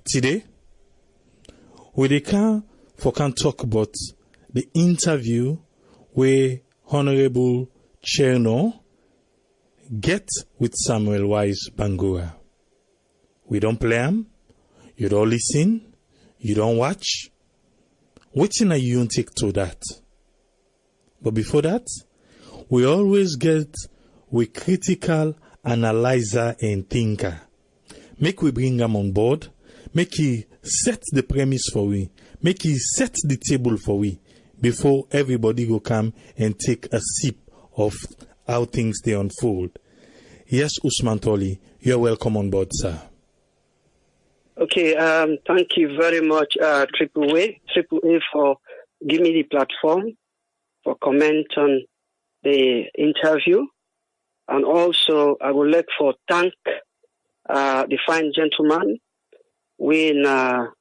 Today, we can talk about the interview where Honorable Chernor get with Samuel Wise Bangura. We don't play him, you don't listen, you don't watch. Waiting are you take to that? But before that, we always get with critical analyzer and thinker. Make we bring him on board, make he set the premise for we, make he set the table for we, before everybody go come and take a sip of how things they unfold. Yes, Usman Toli, you're welcome on board, sir. Okay, thank you very much, Triple A, for giving me the platform for comment on the interview. And also, I would like to thank the fine gentleman, the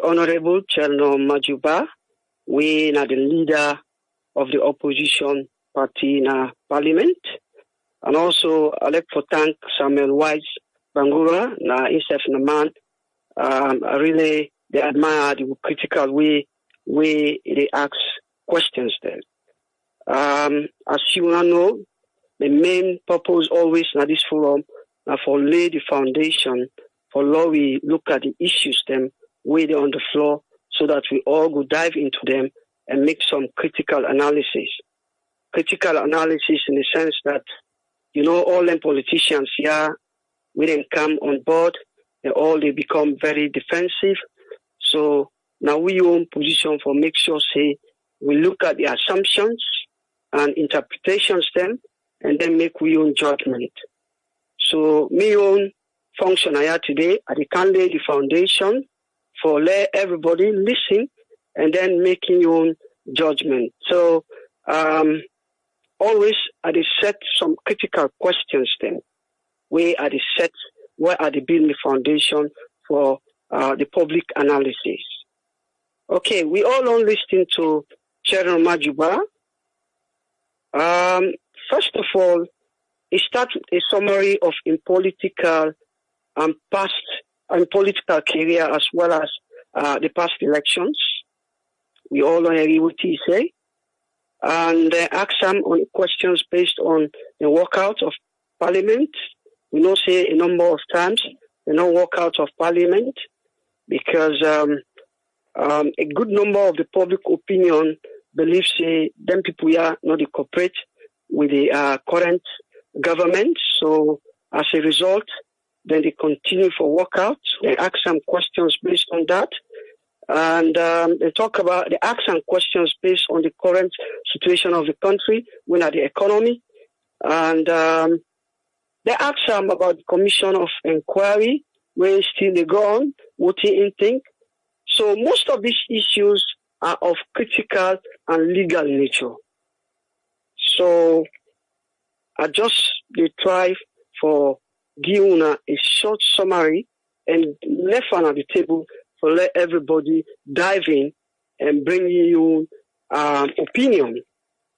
Honorable Chernor Maju, we are the leader of the opposition party in parliament. And also, I'd like to thank Samuel Wise Bangura, himself a man. I really they admire the critical way they ask questions there. As you know, the main purpose always in this forum is for lay the foundation for law we look at the issues them way they on the floor so that we all go dive into them and make some critical analysis. Critical analysis in the sense that, all them politicians here, we didn't come on board, they become very defensive. So now we own position for make sure, say, we look at the assumptions and interpretations them, and then make we own judgment. So me own function here today, I can lay the foundation for let everybody listen and then making your own judgment. So always I set some critical questions then. Where are they building the foundation for the public analysis? Okay, we all on listening to Chernor Maju. First of all, it starts with a summary of in political and past and political career as well as the past elections. We all agree with what he say. And ask some on questions based on the walkout of parliament. We know say a number of times they don't walk out of parliament because a good number of the public opinion believes say them people here not cooperate with the current government. So as a result, then they continue for walkout. They ask some questions based on that. And they ask some questions based on the current situation of the country, when at the economy. And they ask some about the commission of inquiry, where still they go on, what they think. So most of these issues are of critical and legal nature. So I just try for giving a short summary and left on the table for let everybody dive in and bring you opinion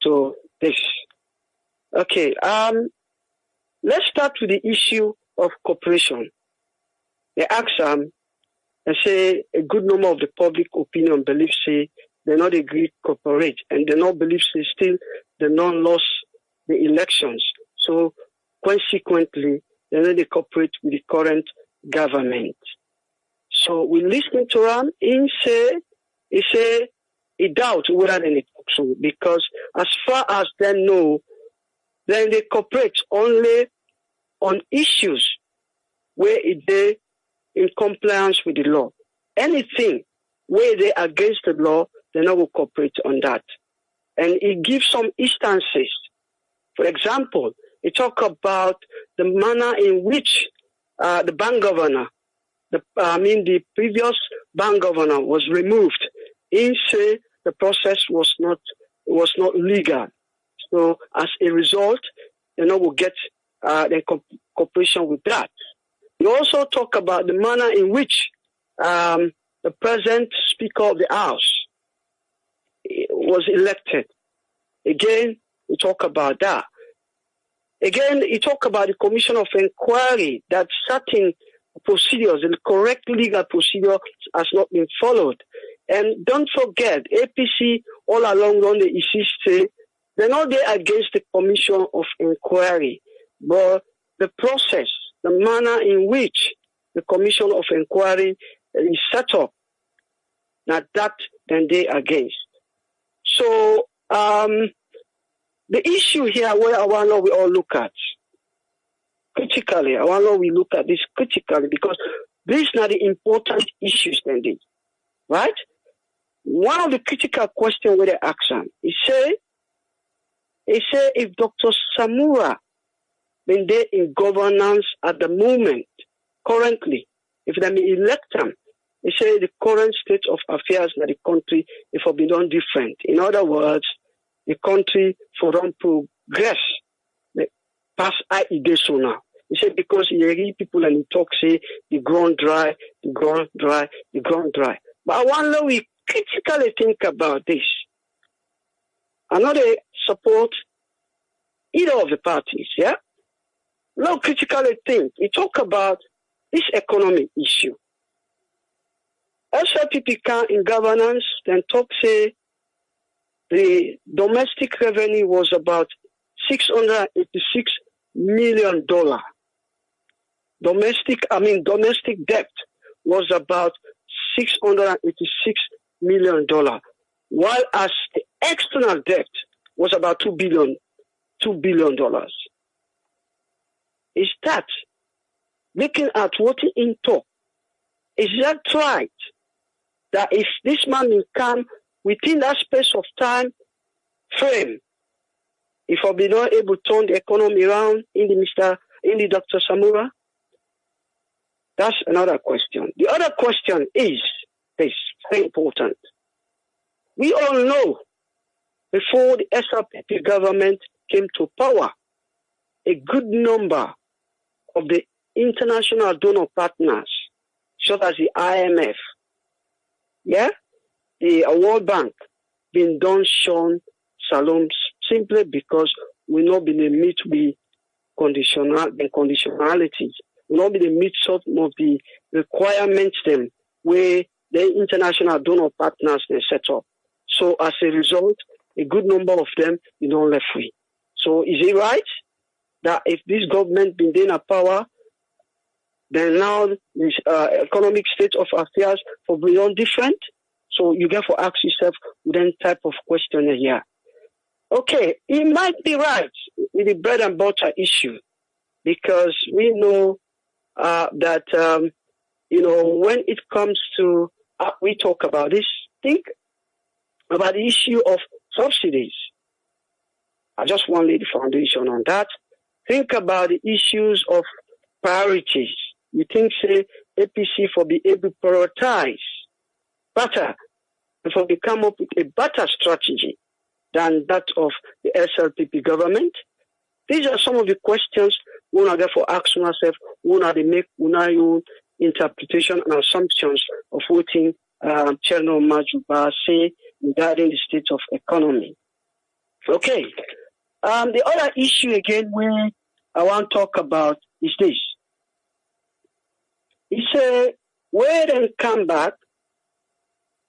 to this. Okay, let's start with the issue of cooperation. They ask and say a good number of the public opinion believes say they not agree cooperate and they not believe say still they not lost the elections. So consequently, they not cooperate with the current government. So we listen to him. He doubt whether they talk so because as far as they know, then they cooperate only on issues where they in compliance with the law. Anything where they against the law, they not will cooperate on that. And it gives some instances. For example, it talk about the manner in which the bank governor, the previous bank governor was removed. He say the process was not legal. So as a result, will get the cooperation with that. We also talk about the manner in which the present Speaker of the House was elected. Again, we talk about that. Again, he talk about the Commission of Inquiry that certain procedures, the correct legal procedure has not been followed. And don't forget, APC all along on the issue say they're not there against the Commission of Inquiry, but the process, the manner in which the Commission of Inquiry is set up, not that then they against. So the issue here where I want to we all look at critically, I want to we look at this critically because these are the important issues then they, right? One of the critical questions where they ask him, he say if Dr. Samura been there in governance at the moment, currently, if they may elect him, he say the current state of affairs in the country if it be done different. In other words, the country for don't progress past IED so now. He said because you hear people and he talk say the ground dry, the ground dry, the ground dry. But I wonder we critically think about this. I know they support either of the parties, yeah? Now critically think. We talk about this economic issue. SLPP can in governance, then talk say the domestic revenue was about $686 million. Domestic debt was about $686 million, while as the external debt was about $2 billion. Is that looking at what in talk? Is that right? That if this man will come within that space of time frame, if I be not able to turn the economy around in the Dr. Samura? That's another question. The other question is this, very important. We all know before the SRPP government came to power, a good number of the international donor partners, such as the IMF, the World Bank, been done shown salons simply because we not been meet with conditionalities. We not been meet some of the requirements them where the international donor partners they set up. So as a result, a good number of them you don't left free. So is it right that if this government been in power, then now this economic state of affairs will be on different? So you get to ask yourself then type of question here. Okay, it might be right with the bread and butter issue because we know that when it comes to we talk about this, think about the issue of subsidies. I just want to lay the foundation on that. Think about the issues of priorities. You think, say, APC for be able to prioritize better, for we come up with a better strategy than that of the SLPP government? These are some of the questions we want to therefore ask ourselves, we want to make our own interpretation and assumptions of what Chernor Maju say regarding the state of economy. Okay. The other issue again where I want to talk about is this. He said, where they come back,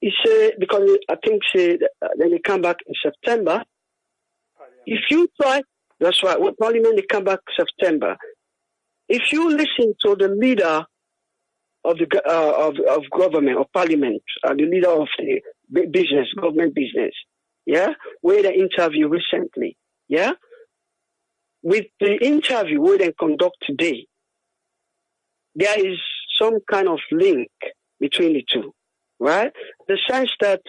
he said, because I think say then they come back in September. If you try, that's right, what Parliament they come back September. If you listen to the leader of the of government or Parliament, the leader of the business, government business, where they interview recently, with the interview where they conduct today, there is some kind of link between the two, right? The sense that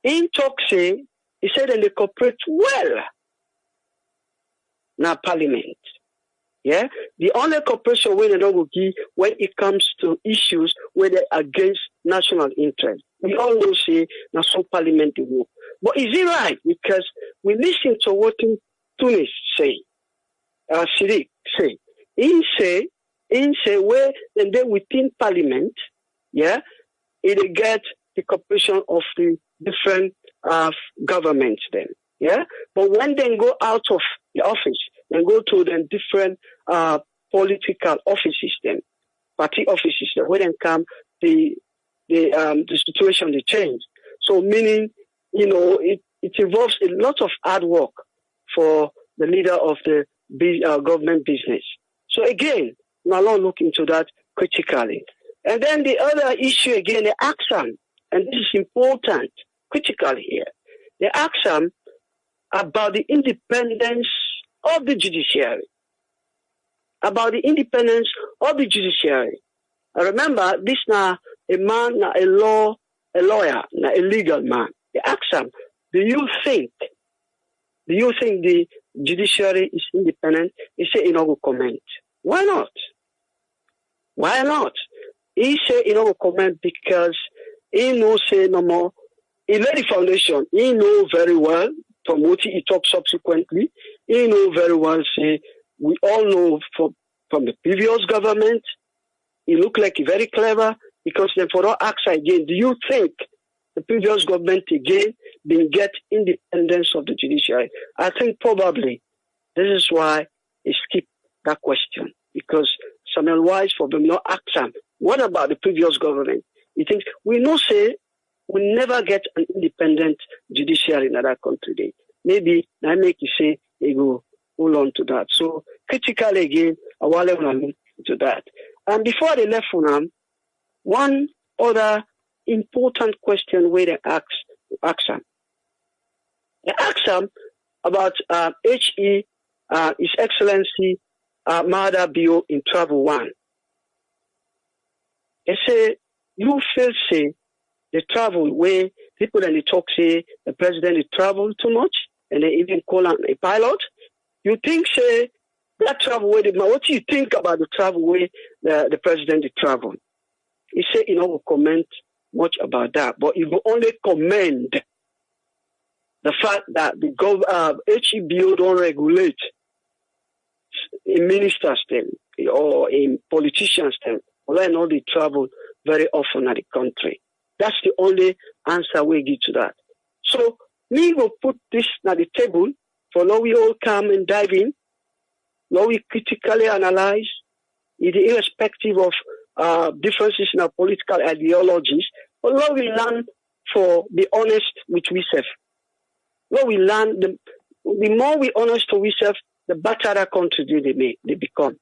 in Toxie, he said that they cooperate well. Now Parliament, the only cooperation when they don't give when it comes to issues where they're against national interest. We all know say now some Parliament work. But is it right? Because we listen to what Tunis say, Sirik say. He say where and then within Parliament, it get the cooperation of the different governments then, But when they go out of the office and go to the different political offices then, party offices. When they come, the situation they change. So meaning, it involves a lot of hard work for the leader of the government business. So again, Malone look into that critically. And then the other issue again, they ask them, and this is important critically here. They ask them about the independence of the judiciary. About the independence of the judiciary. I remember this now a man, now a lawyer, now a legal man. They ask him, do you think the judiciary is independent? He said he no comment. Why not? Why not? He said he no comment because he no say no more. He laid the foundation. He know very well from what he talks subsequently. He know very well say we all know from the previous government. He looked like very clever because then for that ask again, do you think the previous government again didn't get independence of the judiciary? I think probably this is why he skipped that question because Samuel Wise for them not ask him, what about the previous government? He thinks we know say we never get an independent judiciary in that country. Maybe I make you say they go hold on to that. So critically again, I want to look into that. And before they left Funam, one other important question where they ask him. They ask him about His Excellency Mada Bio in Travel 1. They say, you feel say the travel where people and they talk say the president they travel too much and they even call him a pilot. You think say that travel where what do you think about the travel where the president they travel? He said he will comment much about that, but he will only commend the fact that the HEBO don't regulate in ministers' term or in politicians' term, although I know they travel very often at the country. That's the only answer we give to that. So we will put this at the table for now we all come and dive in. Now we critically analyze, irrespective of differences in our political ideologies, but now we learn for be honest with ourselves. Now we learn, the more we honest to ourselves, the better that country they become.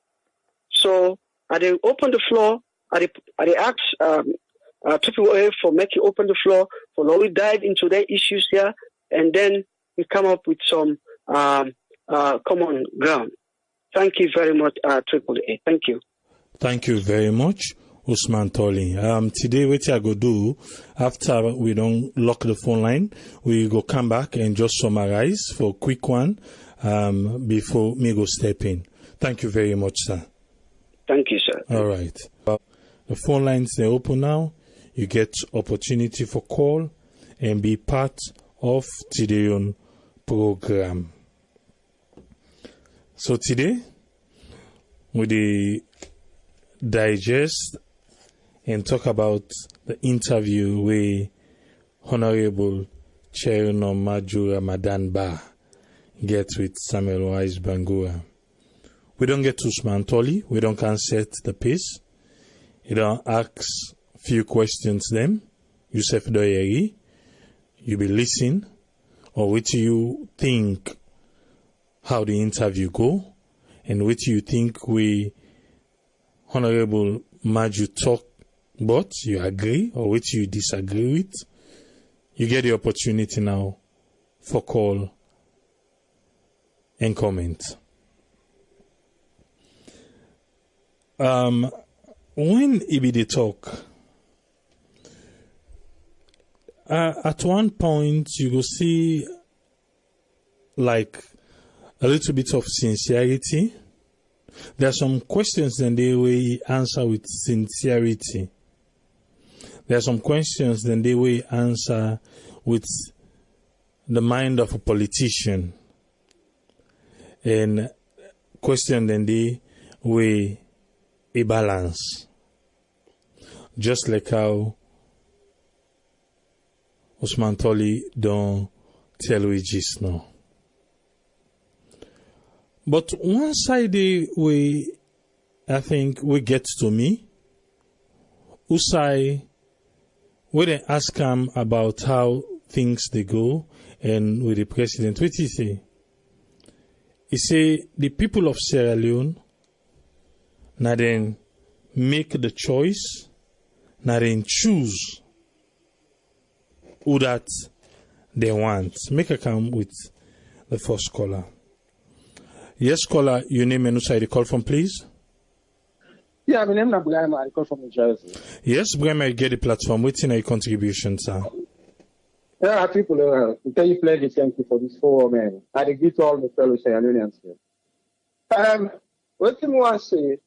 So I open the floor, I ask people for make you open the floor, for now we dive into their issues here, and then we come up with some common ground. Thank you very much, Triple A. Thank you. Thank you very much, Usman Toli. Today, what I go do, after we don't lock the phone line, we go come back and just summarize for a quick one before me go step in. Thank you very much, sir. Thank you, sir. All right. The phone lines are open now. You get opportunity for call and be part of today's program. So today, we digest and talk about the interview with Honorable Chernor Maju Ramadan Ba get with Samuel Wise Bangura. We don't get to Usman Toli. We don't can set the pace. You don't ask few questions them. Yusuf Doyeri. You be listen or what you think how the interview go and what you think we Honorable Maju talk but you agree or what you disagree with. You get the opportunity now for call and comment. When EBD talk, at one point you go see like a little bit of sincerity. There are some questions that they will answer with sincerity. There are some questions that they will answer with the mind of a politician. And question then they will a balance. Just like how Usman Toli don't tell we just now. But one side way I think we get to me Usai, when they ask him about how things they go and with the president, what he say? He say the people of Sierra Leone now then make the choice, now then choose who that they want. Make a come with the first caller. Yes, caller, your name and who the call from, please? Yeah, my name is Brahma. I call from New Jersey. Yes, Brahma, get the platform. What's in your contribution, sir? Yeah, people, to tell you plenty thank you for this forum, man. I agree to all my fellow Sierra Leoneans here. What I want to say,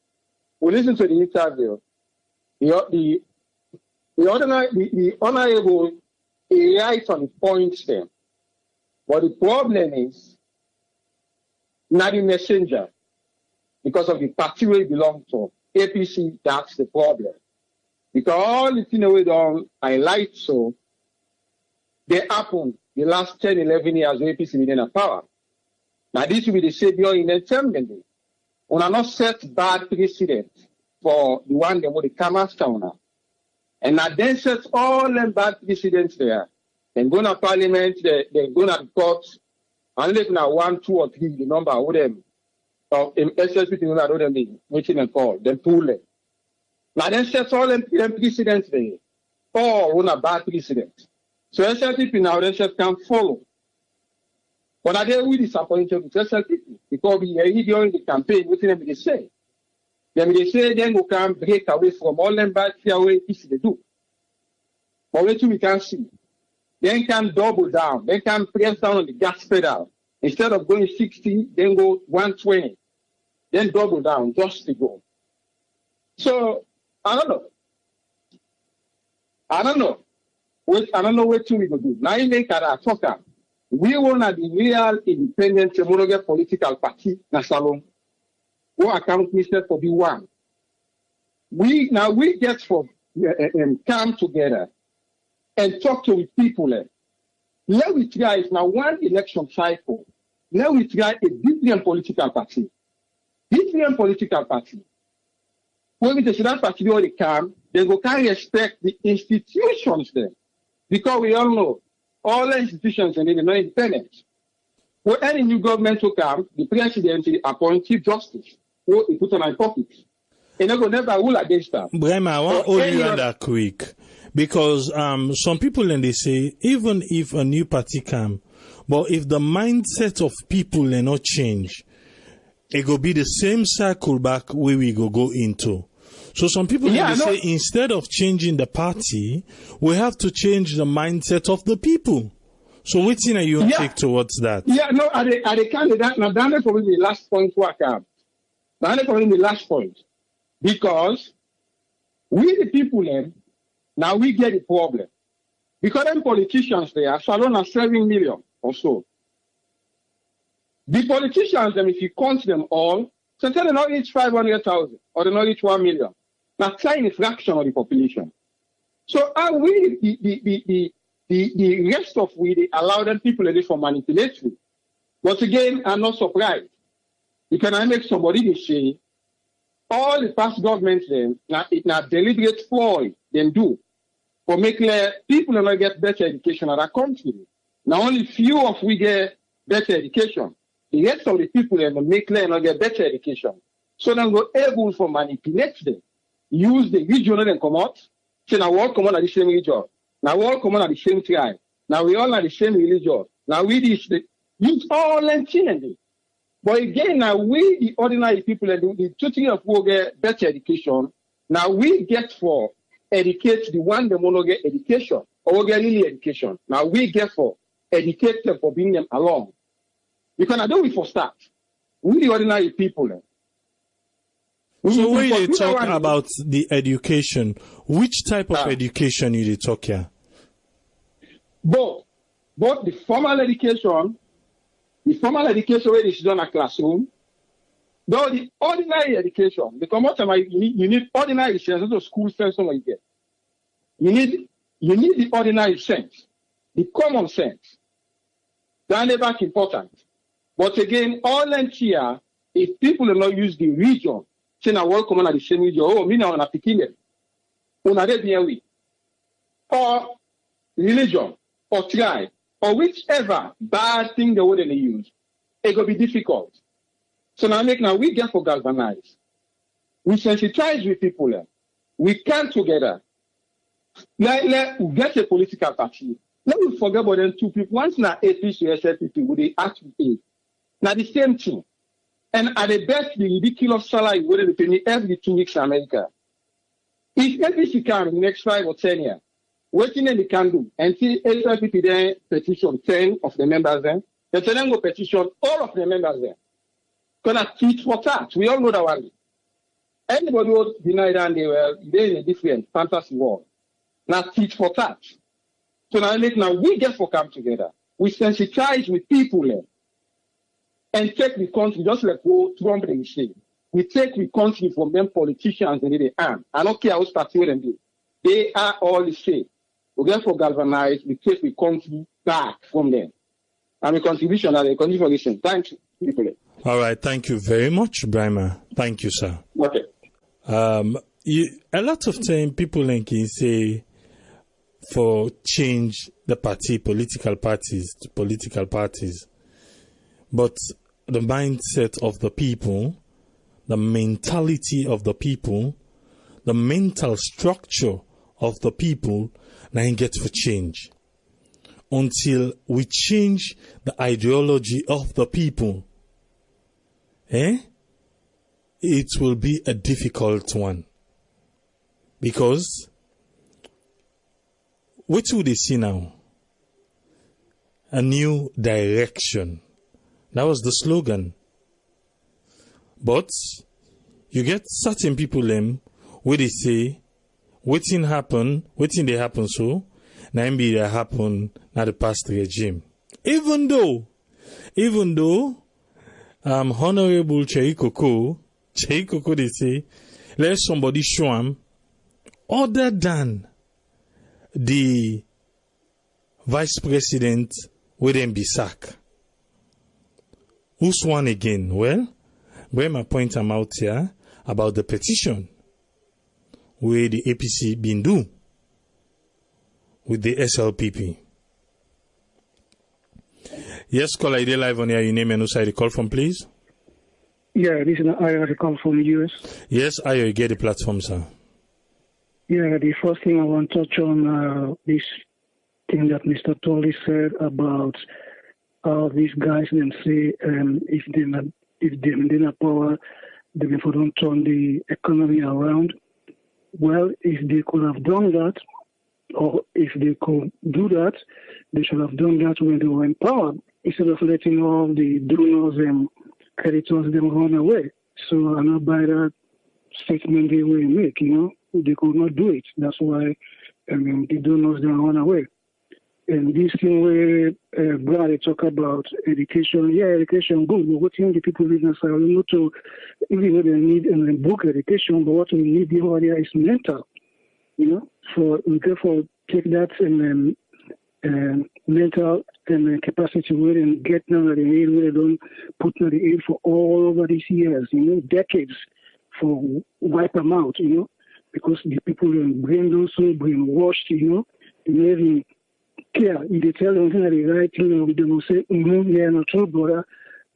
we listen to the interview. The honorable right on the points there. But the problem is not the messenger because of the party we belong to. APC, that's the problem. Because all the things we don't highlight so, they happen the last 10, 11 years with APC within a power. Now this will be the savior in entertainment. We are not set bad precedent for the one that would come after now. And now then set all them bad precedents there. Then go to parliament, they go to court, and live now 1, 2, or 3, the number of them. Or in SSP, them waiting and call, then pull them. Now then set all them precedents there. All one a bad precedent. So SLP now then can follow. But I did we disappointed with SLP because we are during the campaign, what them they say. Then they say then we can break away from all them bad away if they do. But what we can see. Then can double down. They can press down on the gas pedal. Instead of going 60, then go 120. Then double down just to go. So, I don't know. I don't know what we go do. Now you make a talker. We want to be real independent monogamous political party na salon. Who account minister for the one. We get for come together and talk to the people. Let we try it now one election cycle. Let we try a different political party. Different political party. When we say that party already come, they go can respect the institutions there. Because we all know all the institutions are not independent. When any new government will come, the president will appoint chief justice who he put on my pocket. And they will never rule against that. Brahma, I want to hold you on that quick. Because some people then they say, even if a new party come, but if the mindset of people will not change, it will be the same cycle back where we go into. So some people say instead of changing the party, we have to change the mindset of the people. So what thing are you take towards that? Yeah, no, are the candidate now that's probably the last point to account. That's probably the last point. Because we the people then now we get the problem. Because them politicians there are alone are 7 million or so. The politicians, them, if you count them all, so tell them not each 500,000 or they not each 1 million. Now, tiny fraction of the population. So, are we the rest of we allow them people to live for manipulatory? But again, I'm not surprised. Because I make somebody say all the past governments then now deliberate ploy them do for make clear people do not get better education in our country. Now, only few of we get better education. The rest of the people then make clear not get better education. So then go able to manipulate them. Use the regional and come out. Say now we all come out at the same region. Now we all come out at the same tribe. Now we all are the same religion. Now we use all them things. But again, now we the ordinary people that do the two things of we get better education. Now we get for educate the one that want to get education or get really education. Now we get for educate them for bringing them along. Because I do it for start. We the ordinary people. So when you talk about the education, which type of education you talk here? Both the formal education where is done at classroom, though the ordinary education, because most of you need ordinary sense, not the school sense you get. You need the ordinary sense, the common sense. That's never important. But again, all here, if people do not use the region, say now welcome on the same region, oh, me now on a picking them. or religion, or tribe, or whichever bad thing they would use, it will be difficult. So now we get for galvanize. We sensitize with people. We come together. Let get a political party. Let me forget about them two people. Once now APC, SLPP, would they act with aid? Now the same thing. And at the best, the ridiculous salary would be paying every 2 weeks in America. If APC can in the next 5 or 10 years, what they can do, until SLPP then petition 10 of the members then, the then go petition all of the members then. Because teach for that. We all know that one. Anybody who deny that they're in a different fantasy world. Now teach for that. So now we get for come together. We sensitize with people then. And take the country, just like what Trump they say. We take the country from them politicians and they arm. I don't care how start with them. They are all the same. We get for galvanize, we take the country back from them. And the contribution are the contribution. Thank you, people. All right, thank you very much, Brahma. Thank you, sir. Okay. A lot of time people can say for change the political parties to political parties. But the mindset of the people, the mentality of the people, the mental structure of the people, now get for change. Until we change the ideology of the people, it will be a difficult one. Because what do they see now? A new direction. That was the slogan. But you get certain people where they say, waiting they happen so, now maybe they happen not the past regime. Even though Honorable Cheikoko they say, let somebody show him other than the vice president will then be sacked. Who's one again? Well, where my point I'm out here about the petition where the APC been do with the SLPP. Yes, caller, ID live on here. Your name and who side the call from, please? Yeah, this is Ayo, the call from the US. Yes, Ayo, you get the platform, sir. Yeah, the first thing I want to touch on this thing that Mr. Tolley said about these guys then say if they're not power, they don't turn the economy around. Well, if they could have done that, or if they could do that, they should have done that when they were in power, instead of letting all the donors and creditors them run away. So I know by that statement they will make, they could not do it. That's why the donors them run away. And this thing where Brad talk about education, education good, but what the people in Israel not to even though they need a book education, but what we need over there is mental. So we therefore take that and mental and capacity where and get now the aid where they don't put the aid for all over these years, decades for wipe them out, because the people are brainwashed, living. Yeah, if they tell them the right thing, they will say, yeah, not true, brother.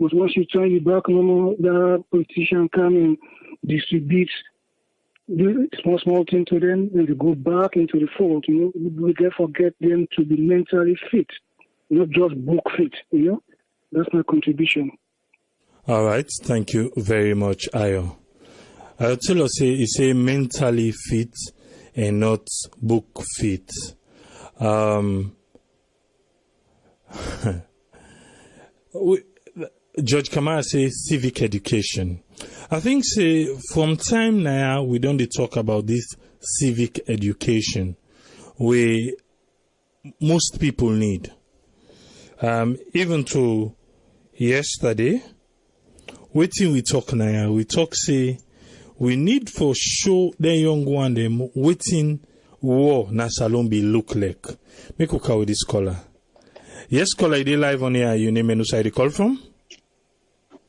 But once you turn your back, the politician come and distribute the small thing to them, and they go back into the fold, We therefore get them to be mentally fit, not just book fit, That's my contribution. All right, thank you very much, Ayo. I'll tell us, say mentally fit and not book fit. Judge Kamara says civic education. I think from time now we don't talk about this civic education where most people need. Even to yesterday, waiting we talk now, we talk say we need for show the young one them waiting war na Salombi look like. Make we call this caller. Yes, caller, they live on here. Your name and who side the call from?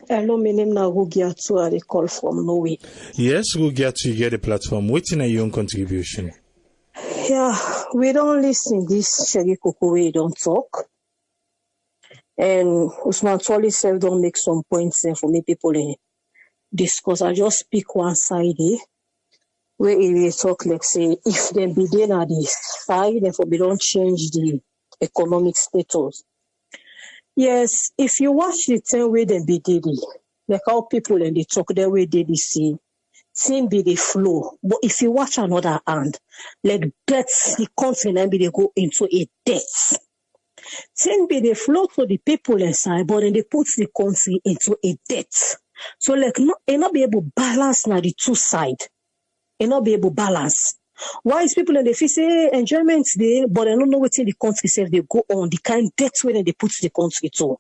Hello, my name na Rugiatu. I call from Norway. Yes, Rugiatu, you get the platform. Waiting a young contribution. Yeah, we don't listen this Shaggy Koko, we don't talk. And Usman Twali self don't make some points for me people discuss. I just speak one side where he talk like say if them be there at the side, therefore we don't change the economic status. Yes, if you watch the 10 way they be did it, like how people and they talk their way they see, thing be the flow. But if you watch another hand, like debts, the country and be they go into a debt. Thing be the flow to the people inside, but then they put the country into a debt. So like not be able to balance now the two sides. Not be able to balance. Why is people in the feel say enjoyment there, but they don't know what in the country say they go on, the kind debt when they put the country to.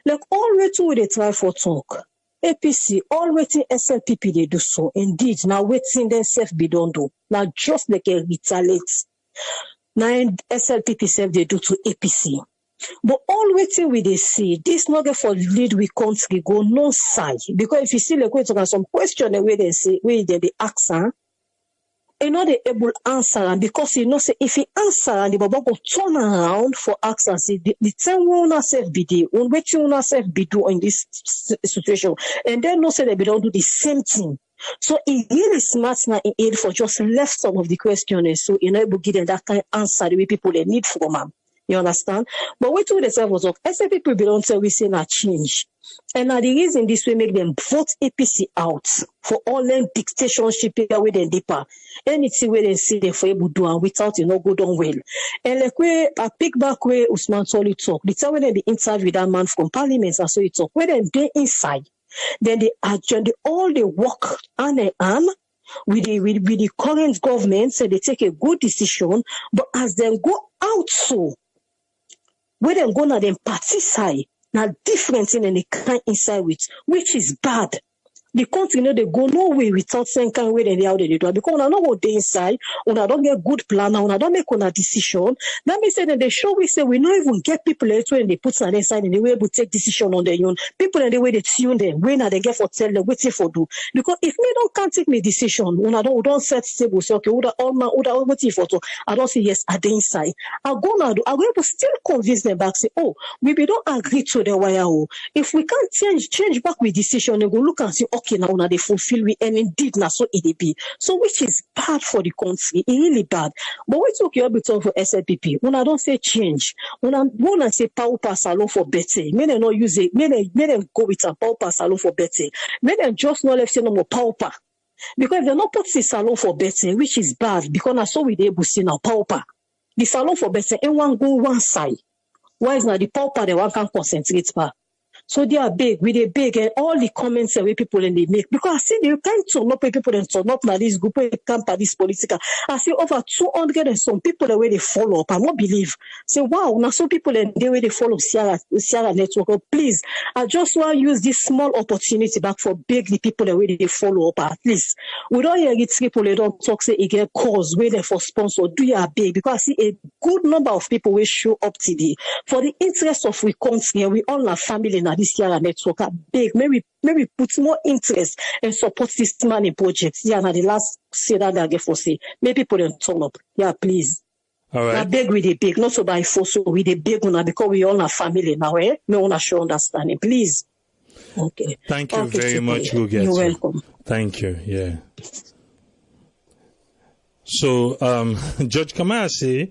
Like all way to they try for talk. APC, all waiting SLPP they do so. Indeed, now waiting themselves be don't do. Now just like a retaliate. Now SLPP self they do to APC. But all waiting we they see, this not get for lead we country go no side. Because if you see like we talk some question the way they say, where they answer, you know they able answer, and because you know say if he answer and the baba go turn around for ask and say the time we wanna self be the on which you wanna self be do in this situation, and then no say they be don't do the same thing. So it really smart now in aid for just left some of the questions, so you know able give them that kind of answer the way people they need from them. You understand? But wait till the self was up. I say people be don't say we say not change. And now the reason this way make them vote APC out for all them dictatorship with them deeper. Anything where they see they for able to do and without you know go down well. And like where I pick back where Usman Twali talk, the time when they be interviewed that man from parliament and so he talk, where they inside, then they agenda all the work hand in hand with the current government, so they take a good decision, but as they go out so where them go now them party side, now different in any kind inside which is bad. The country you know they go no way without saying kind way they how they do it. Because when I know what they inside, when I don't get good plan, when I don't make on a decision, that means that they show we say we not even get people when they put on inside and they will able to take decision on their own. People in the way they tune them, when they get for tell them waiting for do. Because if me can't take me decision, when I don't set stable, say okay, all man waiting for to, I don't say yes, I dey inside. I go now do I will able still convince them back, say, oh, we don't agree to the wire. If we can't change back with decision, they go look and say, okay, now they fulfill we and indeed now so it be. So which is bad for the country, it really bad. But we talk your bit for SLPP. When I don't say change, when I say power pass alone for better, may they not use it, may them go with a power pass alone for better. May them just not left say no more power pass. Because if they not put this salon for better, which is bad, because I saw we able to see now power pass. The salon for better, everyone go one side. Why is now the power pass the one can concentrate pa? So they are big, we they big, and all the comments that people and they make. Because I see they can't turn up people and turn up now this group, camp at this political. I see over 200 and some people the way they follow up. I won't believe. Say, wow, now some people and the way they follow Sierra Network. Oh, please, I just want to use this small opportunity back for big the people the way they follow up at least. We don't hear it people, they don't talk, say, it get cause, where they for sponsor, do you big? Because I see a good number of people will show up today. For the interest of we country, we all have family now. This Sierra Network are big. Maybe put more interest and support this money project. Yeah, now the last say that I get for say. Maybe people don't turn up. Yeah, please. All right. Now beg with the big, not so by force, so with the big one because we all have family now, eh? Me wanna show understanding, please. Okay. Thank you okay, very much, You're welcome. Thank you. Yeah. So, Judge Kamara say,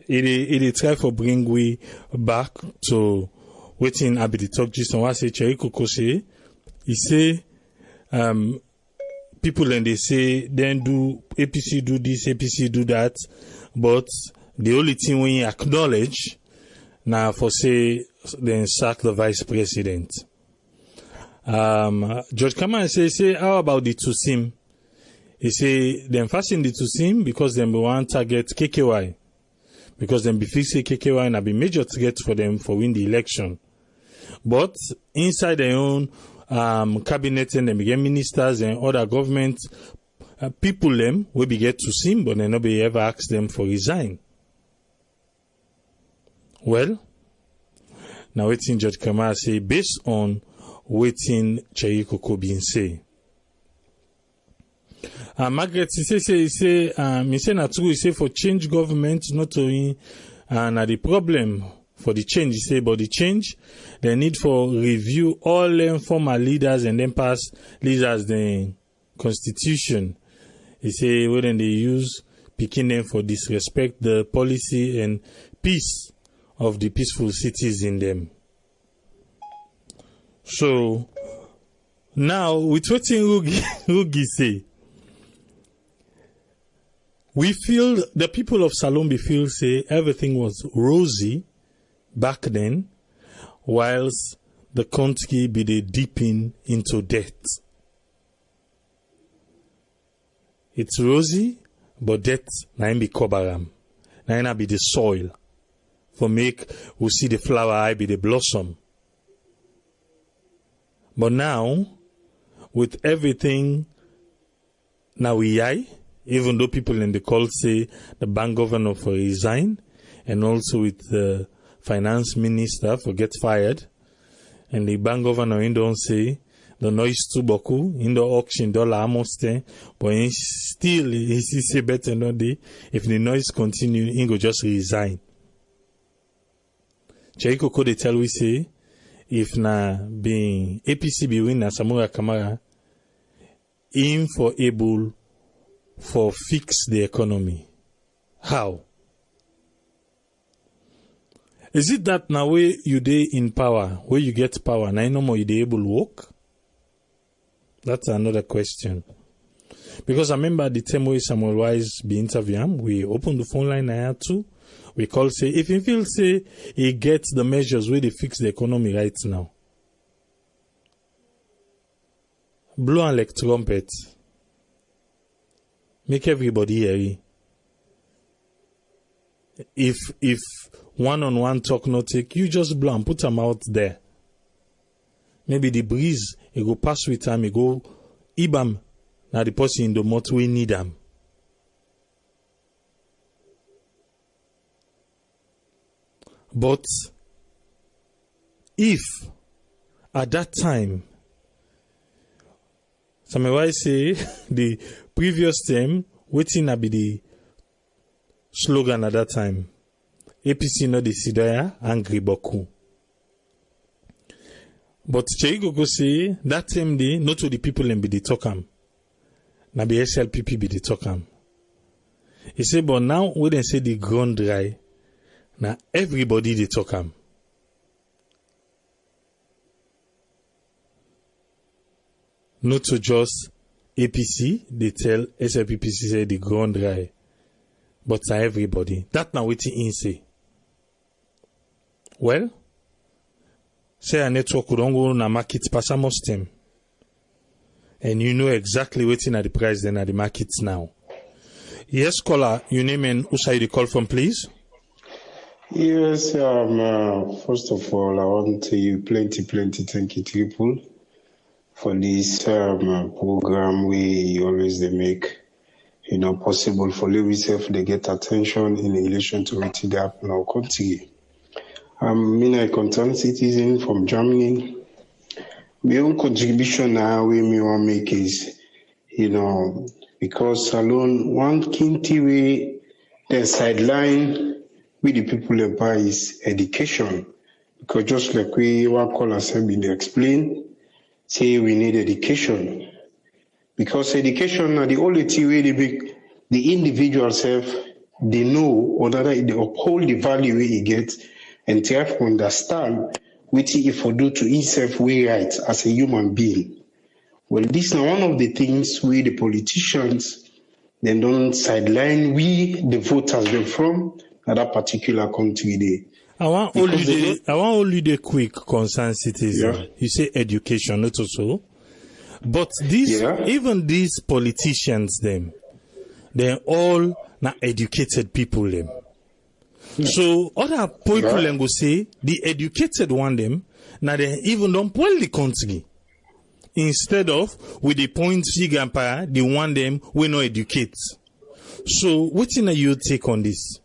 it try for bring we back to waiting I be the talk just on what say Cherry Coco say. He say people and they say then do APC do this, APC do that, but the only thing we acknowledge now for say then sack the vice president. Judge Kamara say how about the Tusim? He say them fasting the Tusim because them want target KKY. Because them be fixed KKY and be major threat for them for win the election. But inside their own cabinet and them get ministers and other government people them will be get to see, but they nobody ever ask them for resign. Well, now waiting Judge Kamara say based on waiting Cherry Coco been say. Margaret, he say, na true, he say for change government, not to na the problem for the change, he say, but the change, the need for review all former leaders and then past leaders the constitution. He say, when they use picking them for disrespect the policy and peace of the peaceful cities in them. So, now, with what Rugi say, we feel, the people of Salombi feel, say, everything was rosy back then, whilst the country be the deeping into debt. It's rosy, but debt na be kobaram. Na be the soil. For make, we see the flower, I be the blossom. But now, with everything, now even though people in the call say the bank governor for resign, and also with the finance minister for get fired, and the bank governor in don't say the noise too boku in the auction dollar almost but he still he say better not day if the noise continue he go just resign. Chaikoko they tell we say if na being APC be win na Samura Kamara him for able for fix the economy. How? Is it that now where you dey in power, where you get power, now no more you dey able to work? That's another question. Because I remember the time where Samuel Wise be interview him, we opened the phone line I had to. We call say if he feel say he gets the measures where they fix the economy right now. Blow and like trumpet. Make everybody hear it. If one-on-one talk not take, you just blow and put them out there. Maybe the breeze, it go pass with time, it go ibam. Now the person in the mouth we need them. But if at that time, somebody say the previous term, waiting to be the slogan at that time, APC no decidaya angry boku. But Cheigo go say that same day, not to the people and be the talkam. Na be SLPP be the talkam. He say, but now when they say the ground dry, now everybody the talkam. Not to just APC, they tell SLPP say the ground dry. But to everybody. That now what he say. Well, say a network could go na market pass a most time. And you know exactly what's in at the price then at the markets now. Yes, caller, your name and who side you call from, please? Yes, first of all, I want to you plenty thank you to people for this program we always they make, possible for Lewis if they get attention in relation to what they happen in our country. I'm a concerned citizen from Germany. My own contribution now we me want make is, because alone one key way the sideline with the people empire is education. Because just like we one callers have been explained, say we need education. Because education are the only way they make the individual self they know or that they uphold the value he gets and try to understand what he for do to himself way right as a human being. Well, this is one of the things we the politicians they don't sideline we the voters them from that particular country there. I want only the quick concerned citizen. Yeah. You say education, not also. But even these politicians they're all not educated people them. So other people them go say the educated one them now they even don't pull the country. Instead of with the point figure empire, the one them we no educate. So what's in your take on this?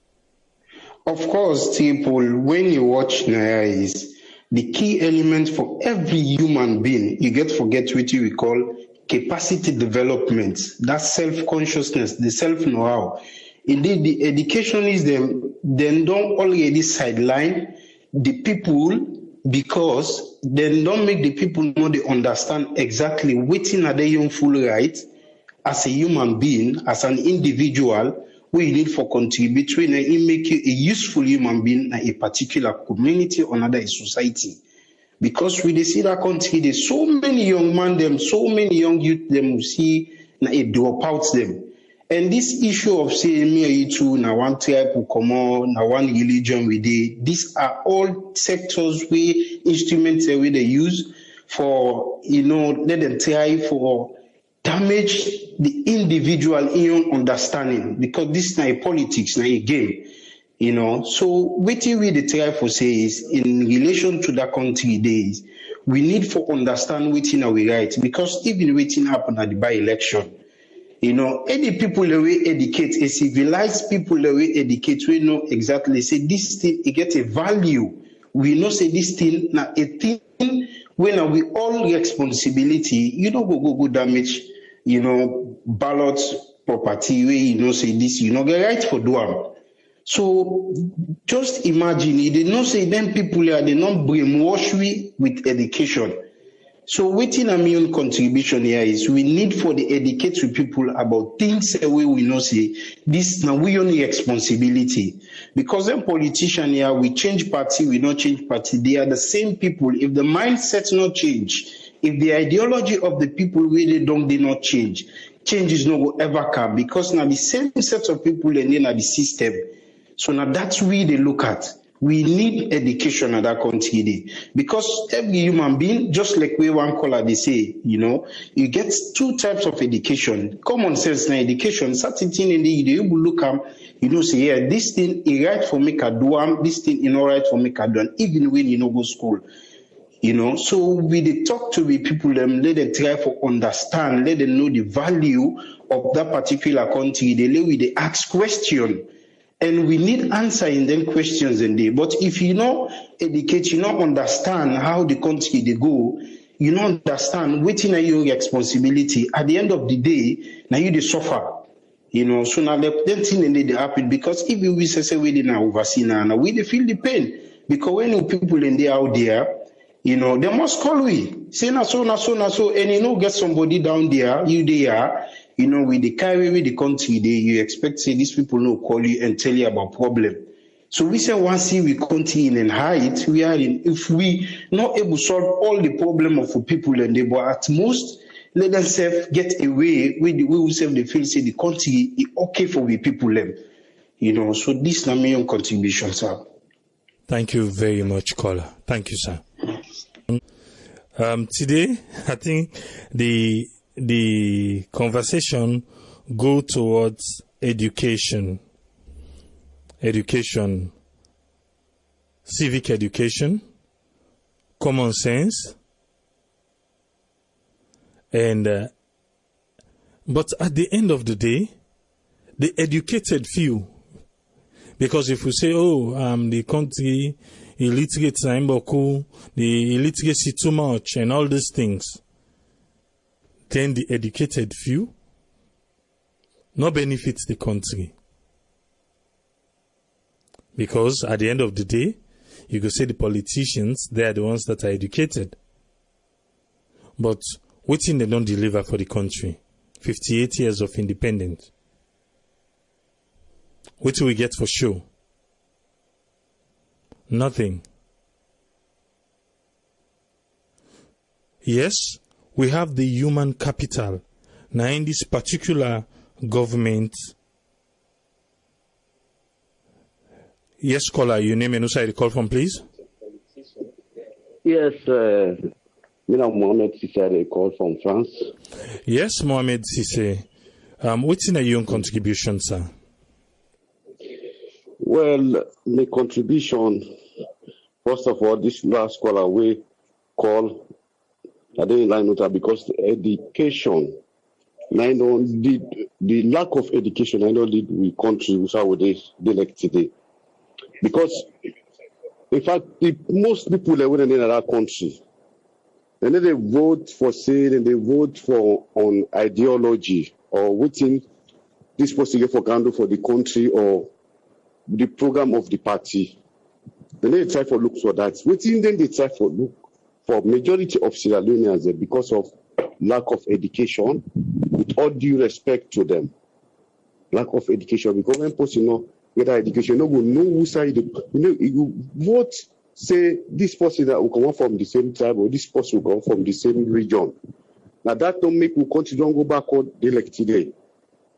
Of course, people, when you watch Naya is the key element for every human being, you get forget what we call capacity development, that self-consciousness, the self-know-how. Indeed, the educationists then don't already sideline the people because they don't make the people know they understand exactly what are their own full rights as a human being, as an individual, we need for contributory and make you a useful human being in a particular community or another society. Because we see that country, there's so many young men, so many young youth, we see it drop out them. And this issue of saying me too, now one tribe will come on, now one religion we did, these are all sectors where instruments where they use for, let them try for damage the individual in your understanding, because this is not a politics, not a game. So what we the try for say is in relation to that country days, we need for understand waiting our right, because even waiting happen at the by-election. Any people the way educate, a civilized people the way educate, we know exactly say this thing it get a value. We know say this thing now a thing when we all responsibility, go damage, ballot property where say this, get right for do. So just imagine, you did not say them people here, they not brainwash we with education. So waiting immune contribution here is we need for the educate people about things where we know say this now we only responsibility. Because them politician here, we change party, we not change party. They are the same people. If the mindset not change, if the ideology of the people really they not change, change is not going ever come, because now the same set of people and then the system. So now that's where they look at. We need education in that country, because every human being, just like we one caller they say, you get two types of education. Common sense now education, certain thing in the you look say, yeah, this thing is right for me to do, this thing is not right for me to do, even when you go school. So we talk to the people, let them try to understand, let them know the value of that particular country. They ask questions. And we need answer in them questions in there. But if you educate, you understand how the country they go, you don't understand waiting on your responsibility. At the end of the day, now you they suffer. So now the thing in they happen, because if we say we didn't oversee now, we they feel the pain. Because when people in there out there, they must call we. Say na so, and get somebody down there, you there. With the carry with the country, you expect say these people no call you and tell you about problem. So we say once we continue and hide, we are in. If we not able to solve all the problem of people and they, but at most let themselves get away with the way we say they feel say the country is okay for the people them. So this is my own contribution, sir. Thank you very much, caller. Thank you, sir. Today, I think the conversation go towards education, civic education, common sense, and but at the end of the day, the educated few, because if we say, the country illiterate, the illiteracy too much, and all these things, then the educated few not benefits the country. Because at the end of the day, you could say the politicians, they are the ones that are educated. But what thing they don't deliver for the country? 58 years of independence. What do we get for sure? Nothing. Yes, we have the human capital. Now in this particular government, yes, caller, your name and who call from, please? Yes, Mohamed Sisse, I call from France. Yes, Mohamed Sisse. What's in your own contribution, sir? Well, the contribution, first of all, this last caller we call, I didn't line it up because the education, I know the lack of education, I know we country without this like today. Because, in fact, most people that went in that country, And then they vote for saying, and they vote for on ideology or waiting this possible for candle for the country or the program of the party. Then they try for look for that. Waiting then they try for look for majority of Sierra Leoneans because of lack of education, with all due respect to them. Lack of education, because when person get education, no go know who side you vote, say this person that will come from the same tribe or this person will come from the same region. Now that don't make we country don't go back on the elect today.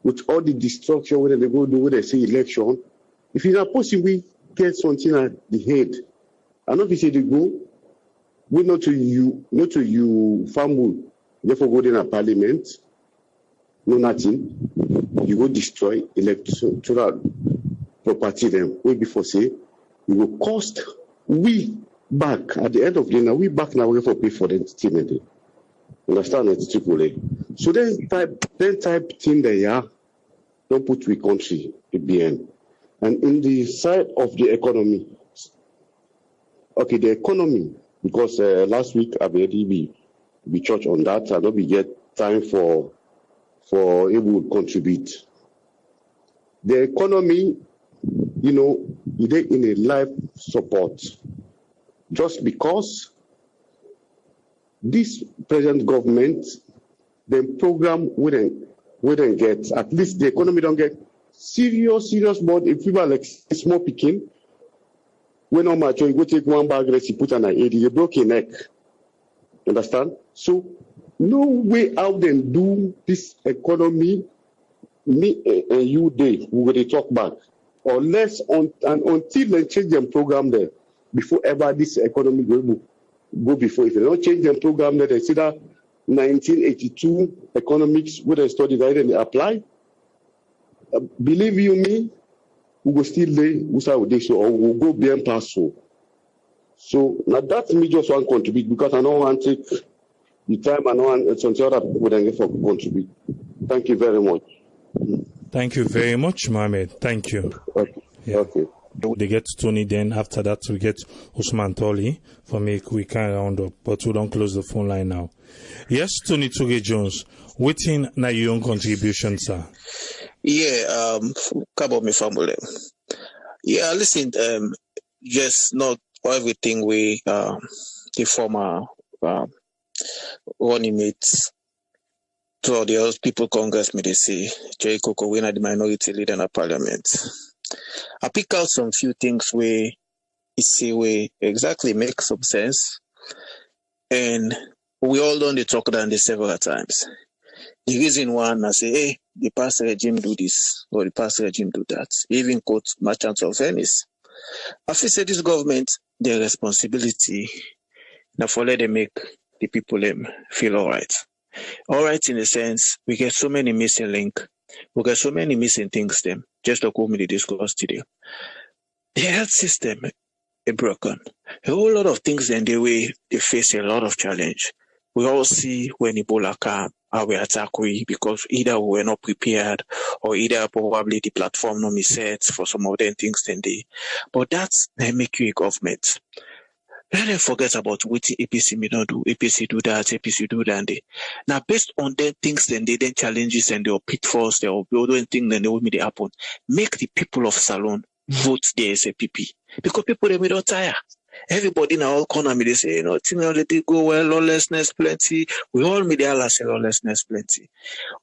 With all the destruction when they go do when they say election, if it's not possible we get something at the head. I know if you say they go, we not to you family, therefore go in a parliament, no nothing. You go destroy electoral property them. We before say it will cost we back at the end of the day. Now we back now we for pay for the entertainment. Understand it, triple. So then type thing they are don't put we country ABN. And in the side of the economy, okay, the economy, because last week I already be church on that. I don't be get time for able to contribute. The economy, it is in a life support. Just because this present government, the program wouldn't get, at least the economy don't get serious, but if people are like small picking, when on Maju, you go take one bag, you put an AD, you broke your neck. Understand? So, no way out and do this economy, me and you day, we will talk back. Unless until they change their program there, before ever this economy go before. If they don't change their program there, they see that 1982 economics, where they study that and they apply. Believe you me, we will still lay or we'll go beyond past so now that me just want to contribute because I don't want to take the time I know and some other people then get for contribute. Thank you very much. Thank you very much, Mohammed. Thank you. Okay. Yeah. Okay. They get Tony, then after that we get Usman Toli for me we can round up, but we don't close the phone line now. Yes, Tony Tuge Jones, waiting na your own contribution, sir. Yeah, about my family. Yeah, listen, just not everything we the former running mates to the other people Congress may they say Jay Coco we are the minority leader in the parliament. I pick out some few things where you see where exactly make some sense, and we all done the talk down this several times. The reason one I say, hey, the past regime do this or the past regime do that. Even quote merchants of Venice. I feel say this government, their responsibility now for let them make the people feel all right. All right in a sense, we get so many missing links. We got so many missing things them, just like what we discussed today. The health system is broken. A whole lot of things in the way they face a lot of challenge. We all see when Ebola come, how we attack because either we were not prepared or either probably the platform not set for some of them things then they. But that's they make you a government. Let them forget about what the APC may not do. APC do that, APC do that. Now, based on them things, then challenges and their pitfalls, their building things, then they will make it happen. Make the people of Salon vote the SAPP. Because people, they may not tire. Everybody in our economy, they say, let it go well, lawlessness plenty. We all media say lawlessness plenty.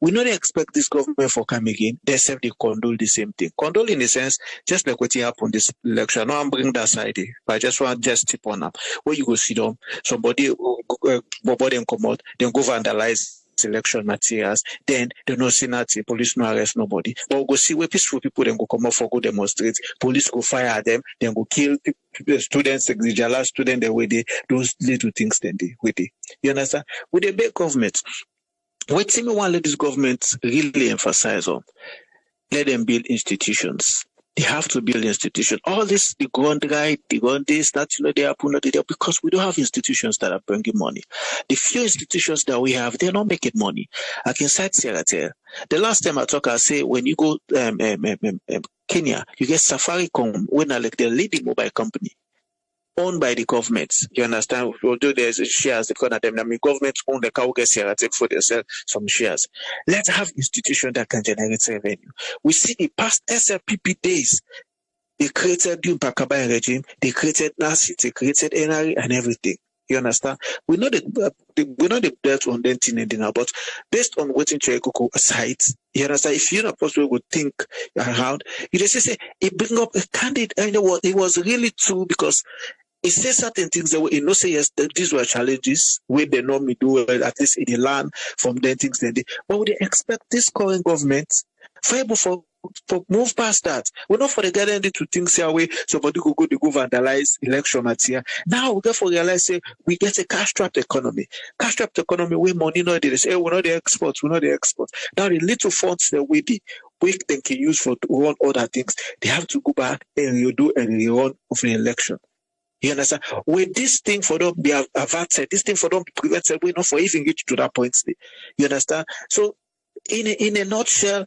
We not expect this government for come again, except they condole the same thing. Condole in a sense, just like what happened this election. No, I'm bringing that side, but I just want just tip on up. Where you go sit down, somebody them come out, then go vandalize election materials, then they no see nothing, police no arrest nobody. But we go see where peaceful people then go come out for go demonstrate, police go fire them, then go kill students, the Jala student the way they those little things then they with it. You understand? With a big government, what me want let this government really emphasize on, let them build institutions. They have to build institutions. All this, the ground right, the ground this, that, they happen, because we don't have institutions that are bringing money. The few institutions that we have, they're not making money. I can cite Sierra. The last time I talk, I say, when you go Kenya, you get Safaricom, when like the leading mobile company. owned by the government. You understand? Although there's shares, because of them, the government own the cow gets here, take for themselves some shares. Let's have institutions that can generate revenue. We see the past SLPP days. They created the Bakabai regime, they created NASI, they created NRA and everything. You understand? We know the bet on them thing now, but based on what in Chekoko site, you understand? If you're not possible would think around, you just say it bring up a candidate, and you know what? It was really true because it says certain things that we say yes, these were challenges where they normally do at least in the land from them things then they, but would they expect this current government for move past that? We're not for the guardian to think say away somebody could go vandalize election material. Now we therefore realize say we get a cash strapped economy. Cash strapped economy where money not they say, hey, we're not the exports. Now the little funds that we they can use for to run other things, they have to go back and redo and rerun of an election. You understand? With this thing for them be averted, this thing for them be prevented, we not for even get to that point. You understand? So in a nutshell,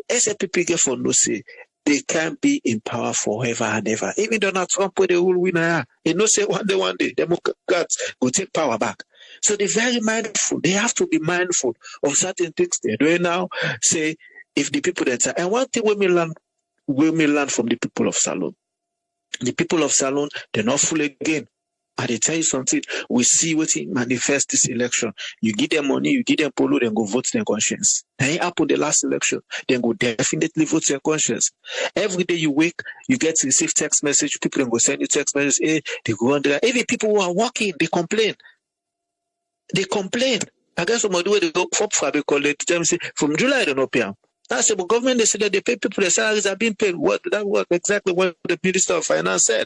SLPP get for no say they can't be in power forever and ever. Even Donald Trump with the rule winner, he no say one day Democrats will take power back. So they're very mindful. They have to be mindful of certain things they're doing now. Say if the people that and one thing we may learn from the people of Salon. The people of Salon, they're not full again. And they tell you something, we see what it manifests this election. You give them money, you give them polo, then go vote their conscience. Then it happened the last election, then go definitely vote their conscience. Every day you wake, you get to receive text message, people then go send you text message, hey, they go on there. Even people who are working, they complain. I guess somebody where they go for they call it, say, from July they don't pay them. That's the government, they said that they pay people, their salaries are being paid. That was exactly what the Minister of Finance said.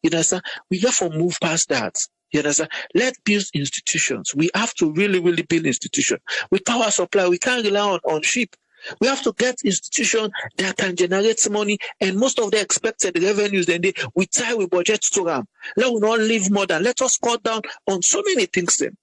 You understand? We therefore move past that. You understand? Let's build institutions. We have to really, really build institutions. With power supply, we can't rely on sheep. We have to get institutions that can generate money, and most of the expected revenues, then we tie with budget to them. Let us not leave more than, let us cut down on so many things then.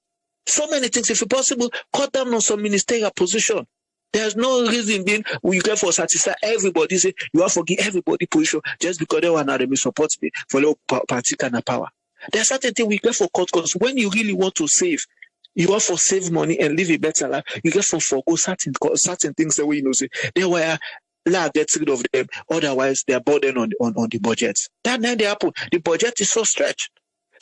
So many things, if possible, cut down on some ministerial position. There's no reason being you get for satisfy everybody. Say you have to give everybody position just because they want to support me for little party kind of power. There's certain things we get for cut costs. When you really want to save, you want to save money and live a better life. You get for forgo certain things that we say they were get rid of them. Otherwise, they're burden on the budget. That night they happen. The budget is so stretched.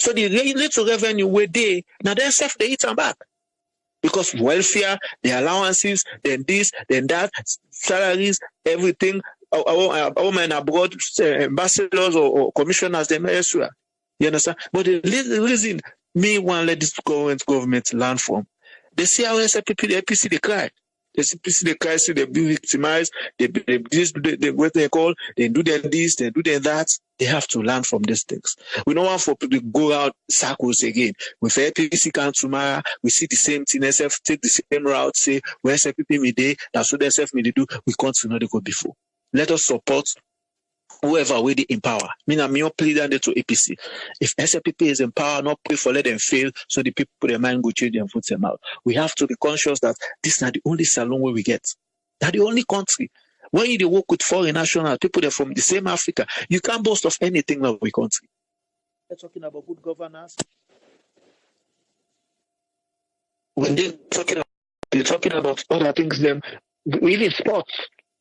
So the little revenue where they now they're safe they eat them back. Because welfare, the allowances, then this, then that, salaries, everything, our men abroad, ambassadors or commissioners, they may elsewhere. You understand? But the reason me want to let this government learn from, they see how SLPP, the APC, they cry. The APC, they cry, so they be victimized, they what they call, they do their this, they do their that. They have to learn from these things. We don't want for people to go out circles again. With APC come tomorrow, we see the same thing, SF take the same route, say, where SLPP may day, that's what SF may do, we continue to go before. Let us support whoever already in power. I'm not pleading to APC. If SLPP is in power, not pray for let them fail, so the people their mind go change and put them out. We have to be conscious that this is not the only salon where we get. That's the only country. When you work with foreign national people, they're from the same Africa. You can't boast of anything of the country. They're talking about good governance. When they're talking about other things, then even sports,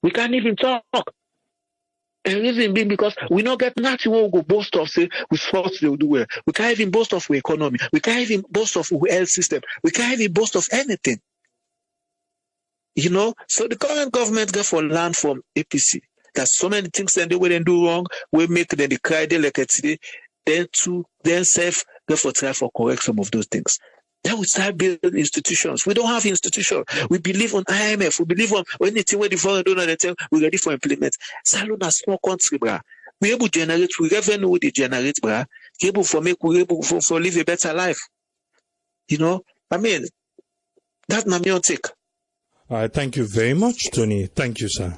we can't even talk. And reason being because we not get nothing we go boast of say with sports they will do well. We can't even boast of the economy. We can't even boast of the health system. We can't even boast of anything. You know, so the current government get for land from APC. There's so many things that they wouldn't do wrong. We make them the cry they like it today. Then self get for try for correct some of those things. Then we start building institutions. We don't have institutions. We believe on IMF. We believe on anything where the foreign donor they tell we're ready for implement. Salon a small country, brah. We able to generate. We revenue we generate, brah. We able for make. We able for live a better life. You know, I mean, that's my main take. All right, thank you very much, Tony. Thank you, sir.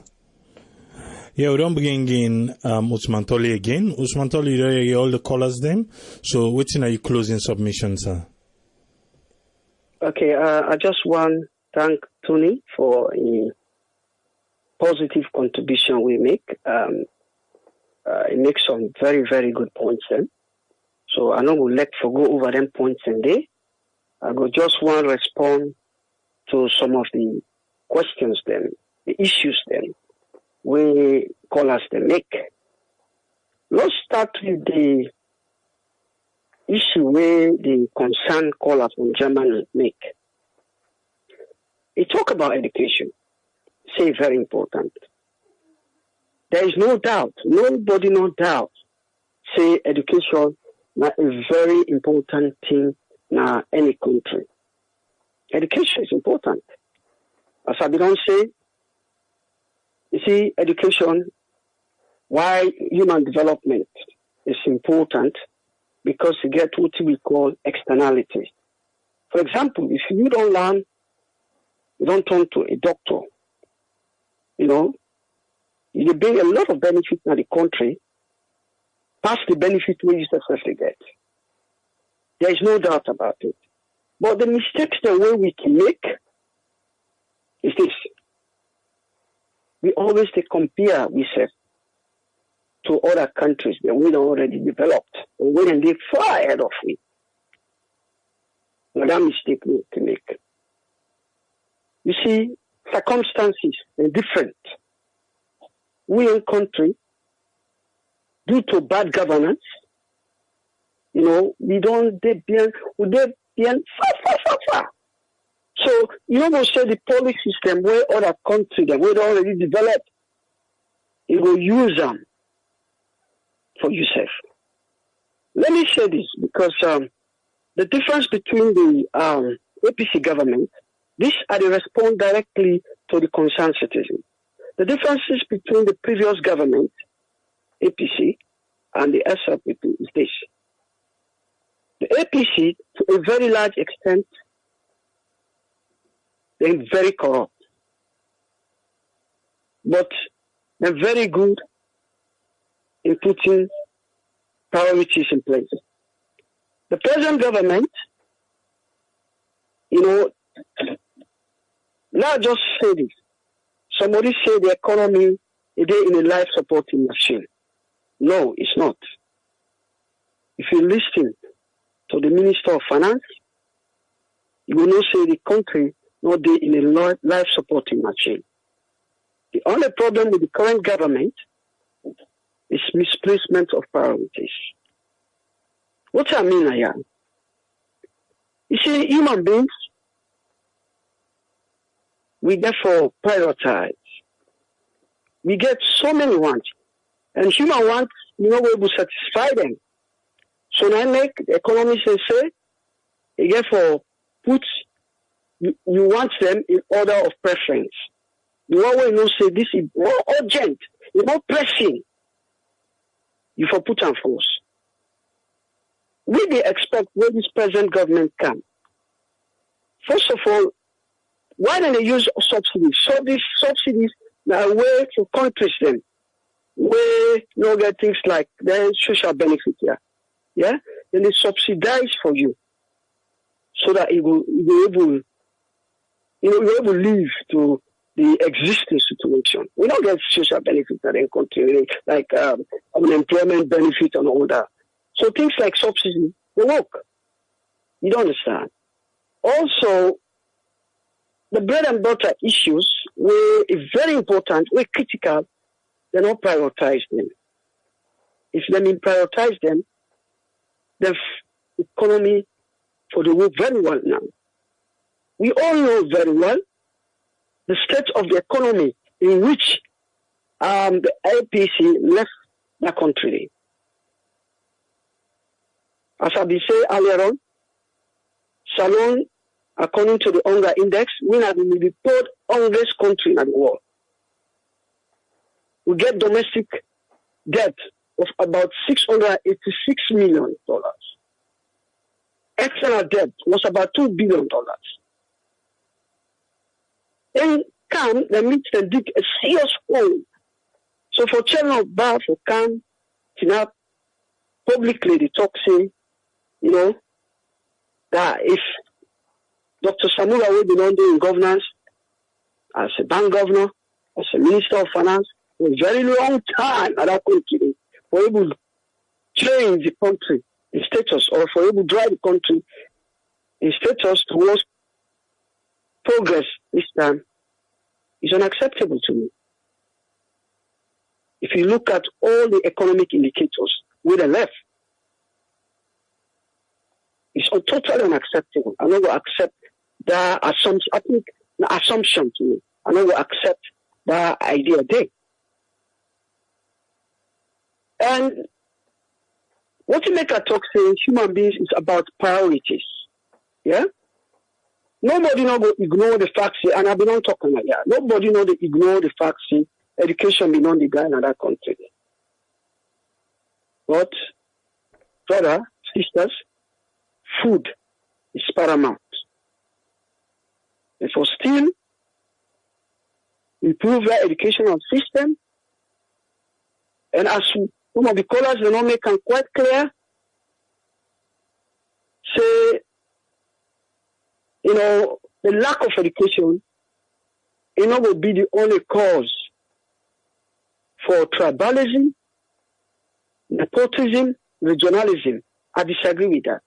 Yeah, we don't bring in Usman Toli again. Usman Toli, you hear all the callers them. So, waiting are you closing submission, sir? Okay, I just want to thank Tony for a positive contribution we make. He makes some very, very good points then. So I know we'll let for go over them points in there. I go just want to respond to some of the questions then, the issues then, we callers they make. Let's start with the issue where the concerned caller from Germany make. He talk about education. Say very important. There is no doubt, nobody no doubt, say education is a very important thing in any country. Education is important. As I don't say, you see, education, why human development is important, because you get what we call externalities. For example, if you don't learn, you don't turn to a doctor, you bring a lot of benefit to the country, past the benefit we successfully get. There is no doubt about it. But the mistakes the way we can make is this. We always compare ourselves to other countries that we already developed, or we can live far ahead of we. Now that mistake we can make. You see, circumstances are different. We in country, due to bad governance, we don't far. So, will say the policy system where other countries that we already developed, you will use them for yourself. Let me say this, because the difference between the APC government, this are the respond directly to the concerned citizen. The differences between the previous government, APC, and the SRPP is this. The APC, to a very large extent, they're very corrupt. But they're very good in putting priorities in place. The present government, not just say this. Somebody say the economy is in a life supporting machine. No, it's not. If you listen to the Minister of Finance, you will not say the country not in a life supporting machine. The only problem with the current government is misplacement of priorities. What I mean, you see, human beings, we therefore prioritize. We get so many wants, and human wants, we're able to satisfy them. So now make the economists say, you therefore put, you want them in order of preference. The one way you say this is more urgent, it's more pressing. You for put on force. We they expect where this present government can. First of all, why don't they use subsidies? So these subsidies are a way to countries them, where you get things like the social benefit here. Yeah? Then they subsidize for you so that you will be able, you're able to live to the existing situation. We don't get social benefits that in country, like unemployment benefit and all that. So things like subsidies, they work. You don't understand. Also, the bread and butter issues were very important, were critical, they don't prioritize them. If they prioritize them, the economy for the world very well now. We all know very well the state of the economy in which the APC left the country. As I said earlier on, Salon, according to the hunger index, we are the third hungriest country in the world. We get domestic debt of about $686 million. External debt was about $2 billion. Then come, they meet and dig a serious hole. So for Chernor, for Khan, Tinap, publicly they talk say, that if Dr. Samura will be under in governance as a bank governor, as a minister of finance, for a very long time at that country, for able to change the country in status or for able to drive the country in status towards progress this time is unacceptable to me. If you look at all the economic indicators with the left, it's totally unacceptable. I don't accept that assumption. I think the assumption to me. I don't accept that idea there. And what you make a talk saying human beings is about priorities. Yeah? Nobody no go ignore the facts, and I've been on talking like that. Nobody no they ignore the facts. Education be on the guy in that country. But brother, sisters, food is paramount. And for still improve the educational system, and as some of the callers they not make it quite clear, say, you know, the lack of education, it not will be the only cause for tribalism, nepotism, regionalism. I disagree with that.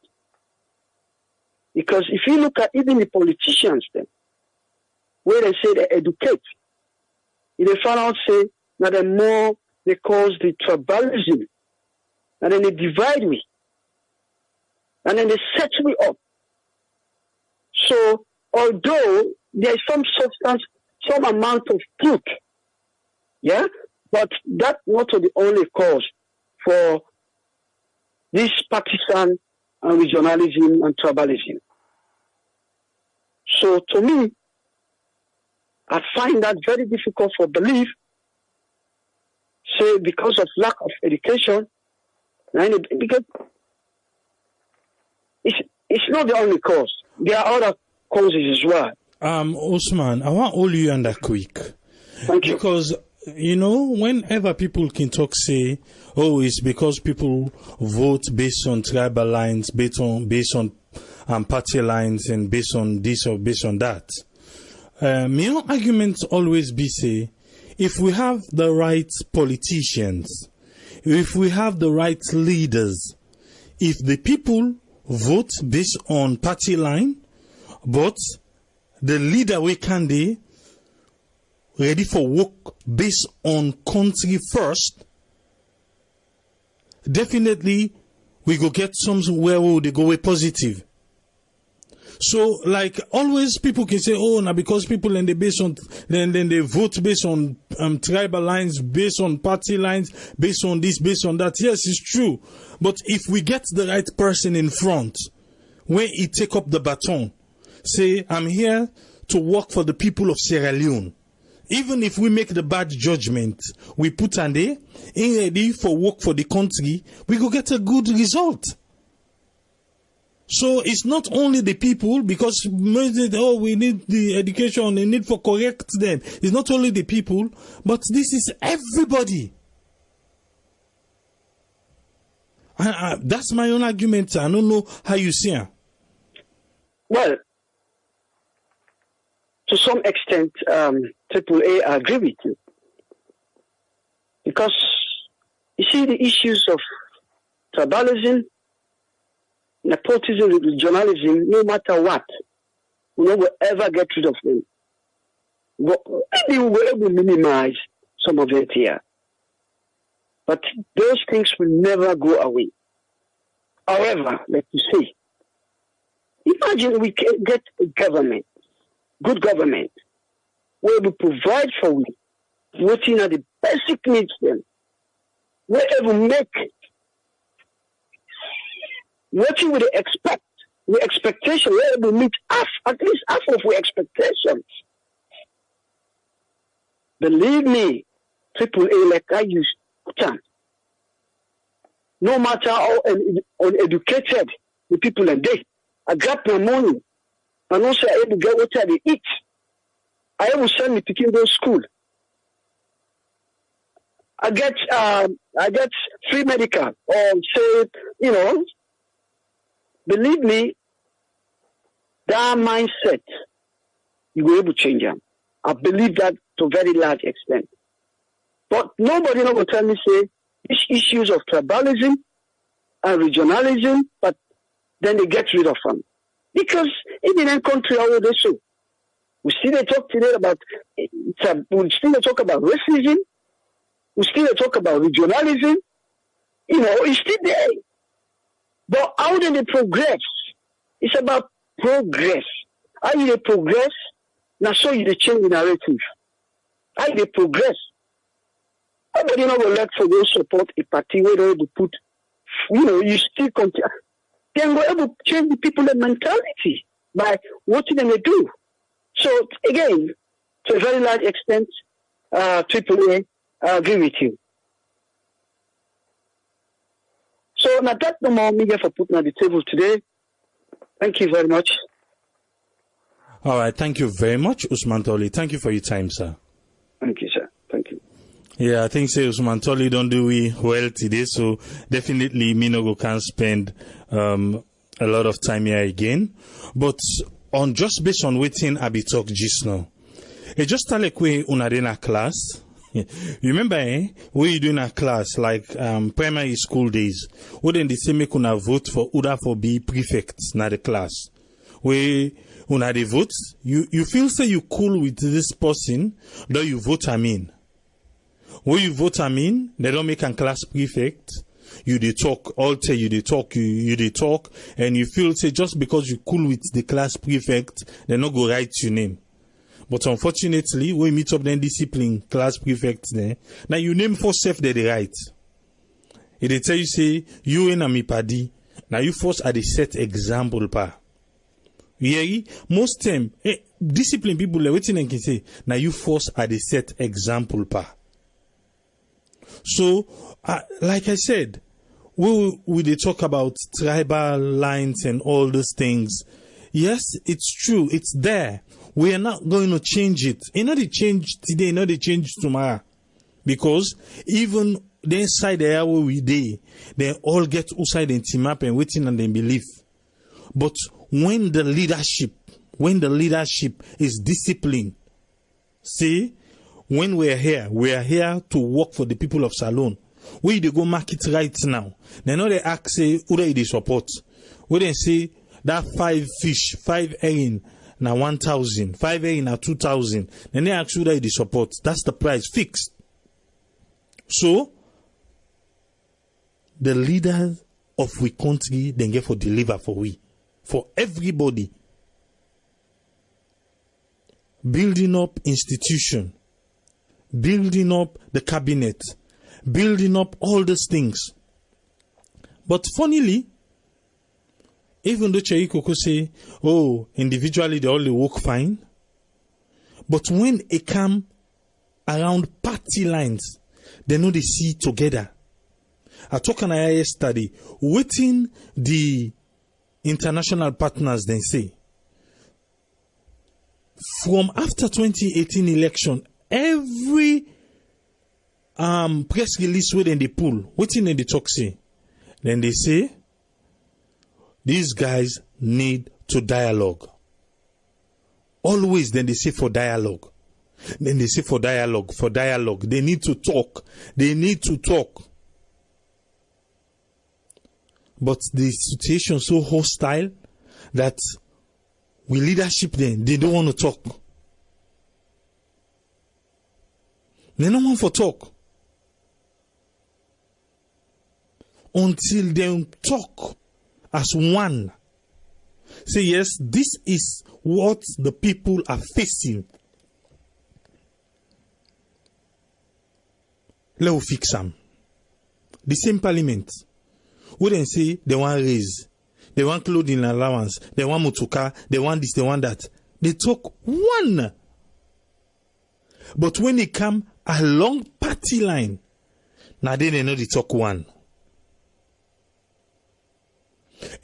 Because if you look at even the politicians then, where they say they educate, if they find out say that the more they cause the tribalism, and then they divide me, and then they set me up. So although there is some substance, some amount of truth, yeah, but that's not the only cause for this partisan and regionalism and tribalism. So to me, I find that very difficult for belief, say because of lack of education, because it's not the only cause. There are other causes as well. Osman, I want all you under quick. Thank you. Because, you know, whenever people can talk, say, oh, it's because people vote based on tribal lines, based on party lines, and based on this or based on that. My arguments always be, say, if we have the right politicians, if we have the right leaders, if the people vote based on party line, but the leader we can be ready for work based on country first, definitely we go get somewhere where they go away positive. So, like always, people can say, "Oh, now because people and they based on then they vote based on tribal lines, based on party lines, based on this, based on that." Yes, it's true. But if we get the right person in front, when he take up the baton, say, "I'm here to work for the people of Sierra Leone," even if we make the bad judgment, we put an day in ready for work for the country, we go get a good result. So it's not only the people, because we need the education, the need for correct them. It's not only the people, but this is everybody. That's my own argument. I don't know how you see it. Well, to some extent, AAA, I agree with you. Because, you see, the issues of tribalism, nepotism, regionalism, no matter what, we will ever get rid of them. Maybe we will able to minimize some of it here. But those things will never go away. However, let me say, imagine we can get a government, good government, where we provide for we, working at the basic needs then, where we make what we expect, the expectation, where we meet at least half of our expectations. Believe me, AAA, like I used to, no matter how uneducated the people are there, I got my money, and also I able to get what they eat. I will send me to go to school. I get free medical, or say, you know. Believe me, that mindset, you will be able to change them. I believe that to a very large extent. But nobody will tell me, say, these issues of tribalism, regionalism, but then they get rid of them. Because in the country, how would they so? We still talk today about, we still talk about racism, we still talk about regionalism, it's still there. But how do they progress? It's about progress. How do they progress? Now, so you change the narrative. How do they progress? Nobody not will let for those support a party where they put, you still continue. Then we're able to change the people's mentality by what they do. So, again, to a very large extent, AAA, I agree with you. So, now that's no more media for putting on the table today. Thank you very much. All right. Thank you very much, Usman Toli. Thank you for your time, sir. Thank you, sir. Thank you. Yeah, I think Usman Toli don't do we well today, so definitely Minogo can spend a lot of time here again. But on just based on waiting, I be talk just now. It just like we unadena class. You remember, when you doing a class like primary school days, wouldn't they say make una vote for Uda for be prefect na the class? Where una the vote, you feel say you cool with this person, though you vote Amin. When you vote Amin, they don't make a class prefect. You they talk, all tell you they talk, you they talk, and you feel say just because you cool with the class prefect, they not go write your name. But unfortunately, when you meet up then discipline class prefect there, now you name for self they write. If they tell you say you and me paddy, now you force at the set example pa. Yeah, most time discipline people are waiting and can say now you force at the set example pa. So, like I said, we they talk about tribal lines and all those things. Yes, it's true. It's there. We are not going to change it. It's not the change today, not the change tomorrow. Because even the inside the area where we they all get outside and team up and waiting and they believe. But when the leadership is disciplined, see, when we are here to work for the people of Salone. Where they go market right now. They know they ask say who they support. Where they say that 5 fish, 5 herring, now 1,000, 5 herring now 2,000. Then they ask who they support. That's the price fixed. So the leaders of we country then get for deliver for everybody. Building up institution, building up the cabinet, building up all these things. But funnily, even though Cherikoko say, oh, individually they all work fine, but when it come around party lines, they know they see together. I talk on a study, waiting the international partners then say, from after 2018 election, every press release within the pool, waiting in the talk say, then they say, these guys need to dialogue. Always then they say for dialogue. Then they say for dialogue. They need to talk. But the situation so hostile that with leadership then, they don't want to talk. They don't want for talk. Until they talk as one. Say, yes, this is what the people are facing. Let us fix them. The same parliament. We then say they want raise, they want clothing allowance, they want motoka, they want this, they want that. They talk one. But when they come along party line, now they know they talk one.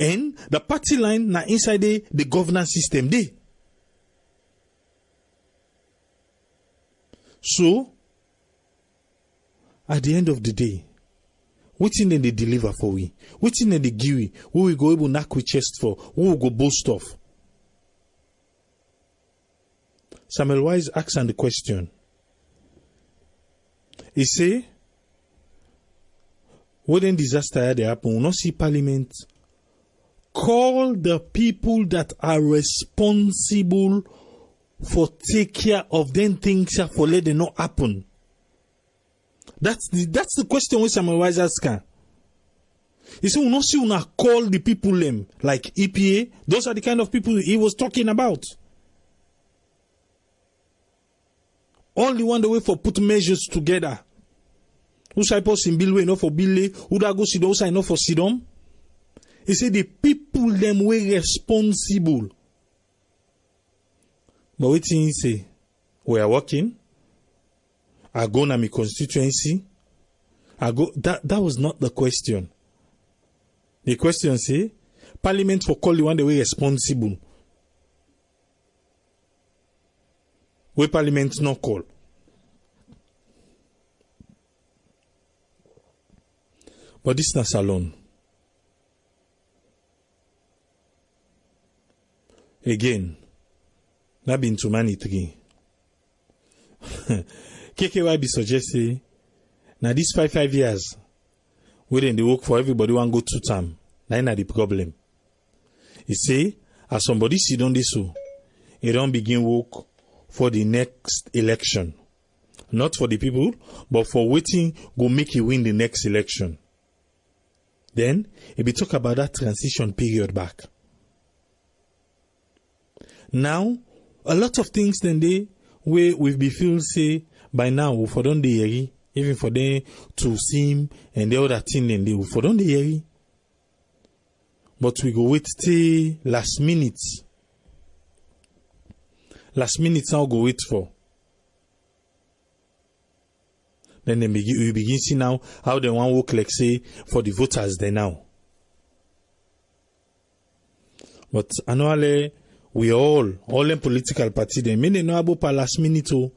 And the party line now inside the governance system they. So at the end of the day, what thing they deliver for we? What thing they give we? Who we go able knock with chest for? Who we go boast of? Samuel Wise asks the question. He say, when disaster they happen, we not see Parliament call the people that are responsible for take care of them things for let them not happen. That's the question which I'm always asking. You see, we not see una call the people them like EPA. Those are the kind of people he was talking about. Only one the way for put measures together. Who say in bill way not for bill? Who da go sidon? Who say not for sidon? He said the people them were responsible. But what he say? We are working. I go na my constituency. I go. That was not the question. The question say, Parliament for call the one the way responsible. We Parliament not call. But this not alone. Again, not been too many three. KKY be suggesting now these 5 years, we then they work for everybody want go 2 term. That's not the problem. He say, as somebody sit on this so, he don't begin work for the next election. Not for the people, but for waiting go make you win the next election. Then, he be talk about that transition period back. Now, a lot of things then they where we be feel say by now for don't they even for them to see him and the other thing then they for don't they but we go wait till last minute. Last minute now go wait for. Then we begin see now how they want work like say for the voters they now. But annually we all them political party they may know about per last minute too.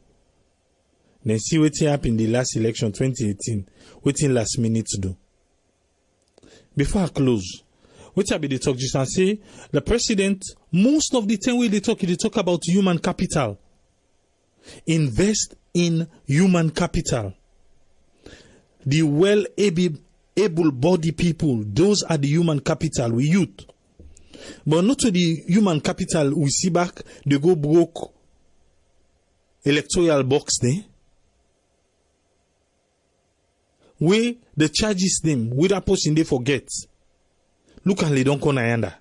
Then see what happened in the last election 2018. What in last minute to do. Before I close, what I be the talk just and say the president most of the time when they talk about human capital. Invest in human capital. The able-bodied people, those are the human capital we youth. But not to the human capital we see back, they go broke electoral box there. Where the charges them, where that person they forget. Look and they don't come ayanda.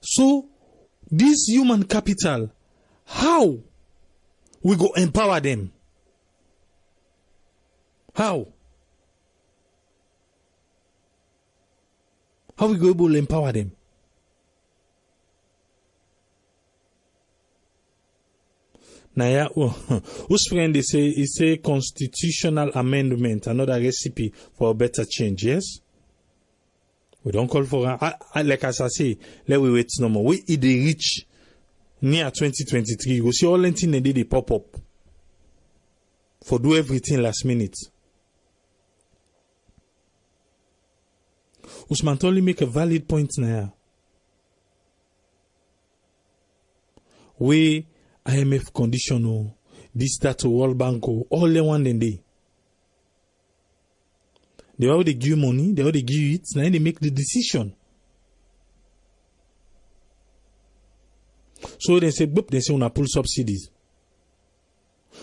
So, this human capital, how we go empower them? How? How we go able to empower them? Now, whose friend they say it's a constitutional amendment, another recipe for a better change, yes? We don't call for like as I say, let we wait no more. We if they reach near 2023, you go see all the things they pop up for do everything last minute. Usman only make a valid point now. We IMF conditional, this, that, World Bank, all the one then they. They already give you money, they already give you it, now they make the decision. So they say, boop, they say, on a pull subsidies.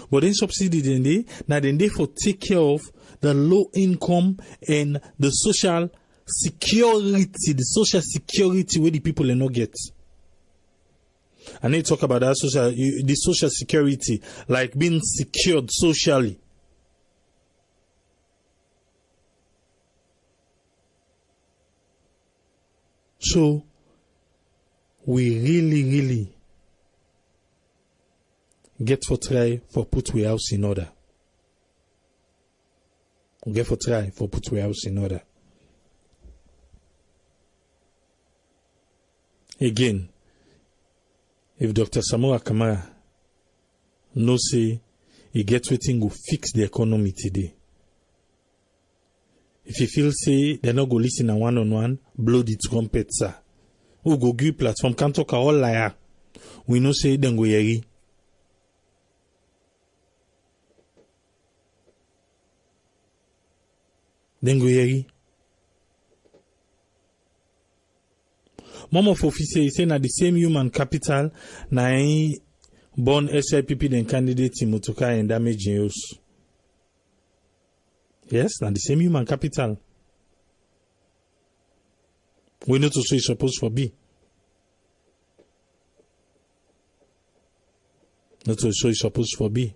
But then subsidy then they for take care of the low income and the social security where the people are not get. And they talk about that the social security, like being secured socially. So, we really get for try for put we house in order. Get for try for put we house in order. Again, if Dr. Samoa Kamara no say he get waiting go fix the economy today. If you feel say they not go listen a one-on-one, blow the trumpet, sir. Who go give platform can talk all liar. We know say then go yeri. Then go here. Mom of officer is saying that the same human capital na born SIPP then candidate in motoka and damage use. Yes, na the same human capital. We know to say it's supposed for be. Not to say it's supposed for be.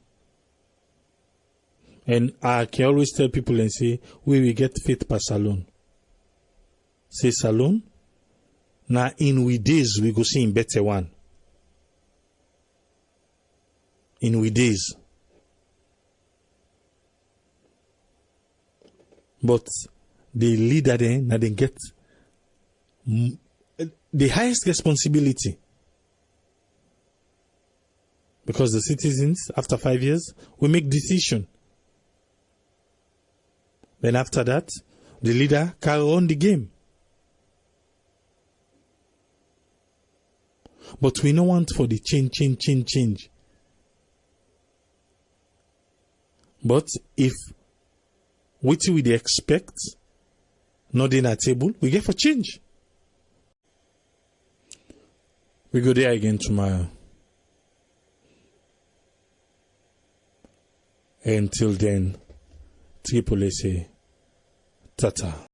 And I can always tell people and say, we will get faith per salon. Say salon. Now in we days we go see in better one. In we days. But the leader then now they get the highest responsibility. Because the citizens, after 5 years, will make decision. Then after that, the leader carry on the game. But we don't want for the change. But if what we expect, not in a table, we get for change. We go there again tomorrow. Until then, Triple say, Tata.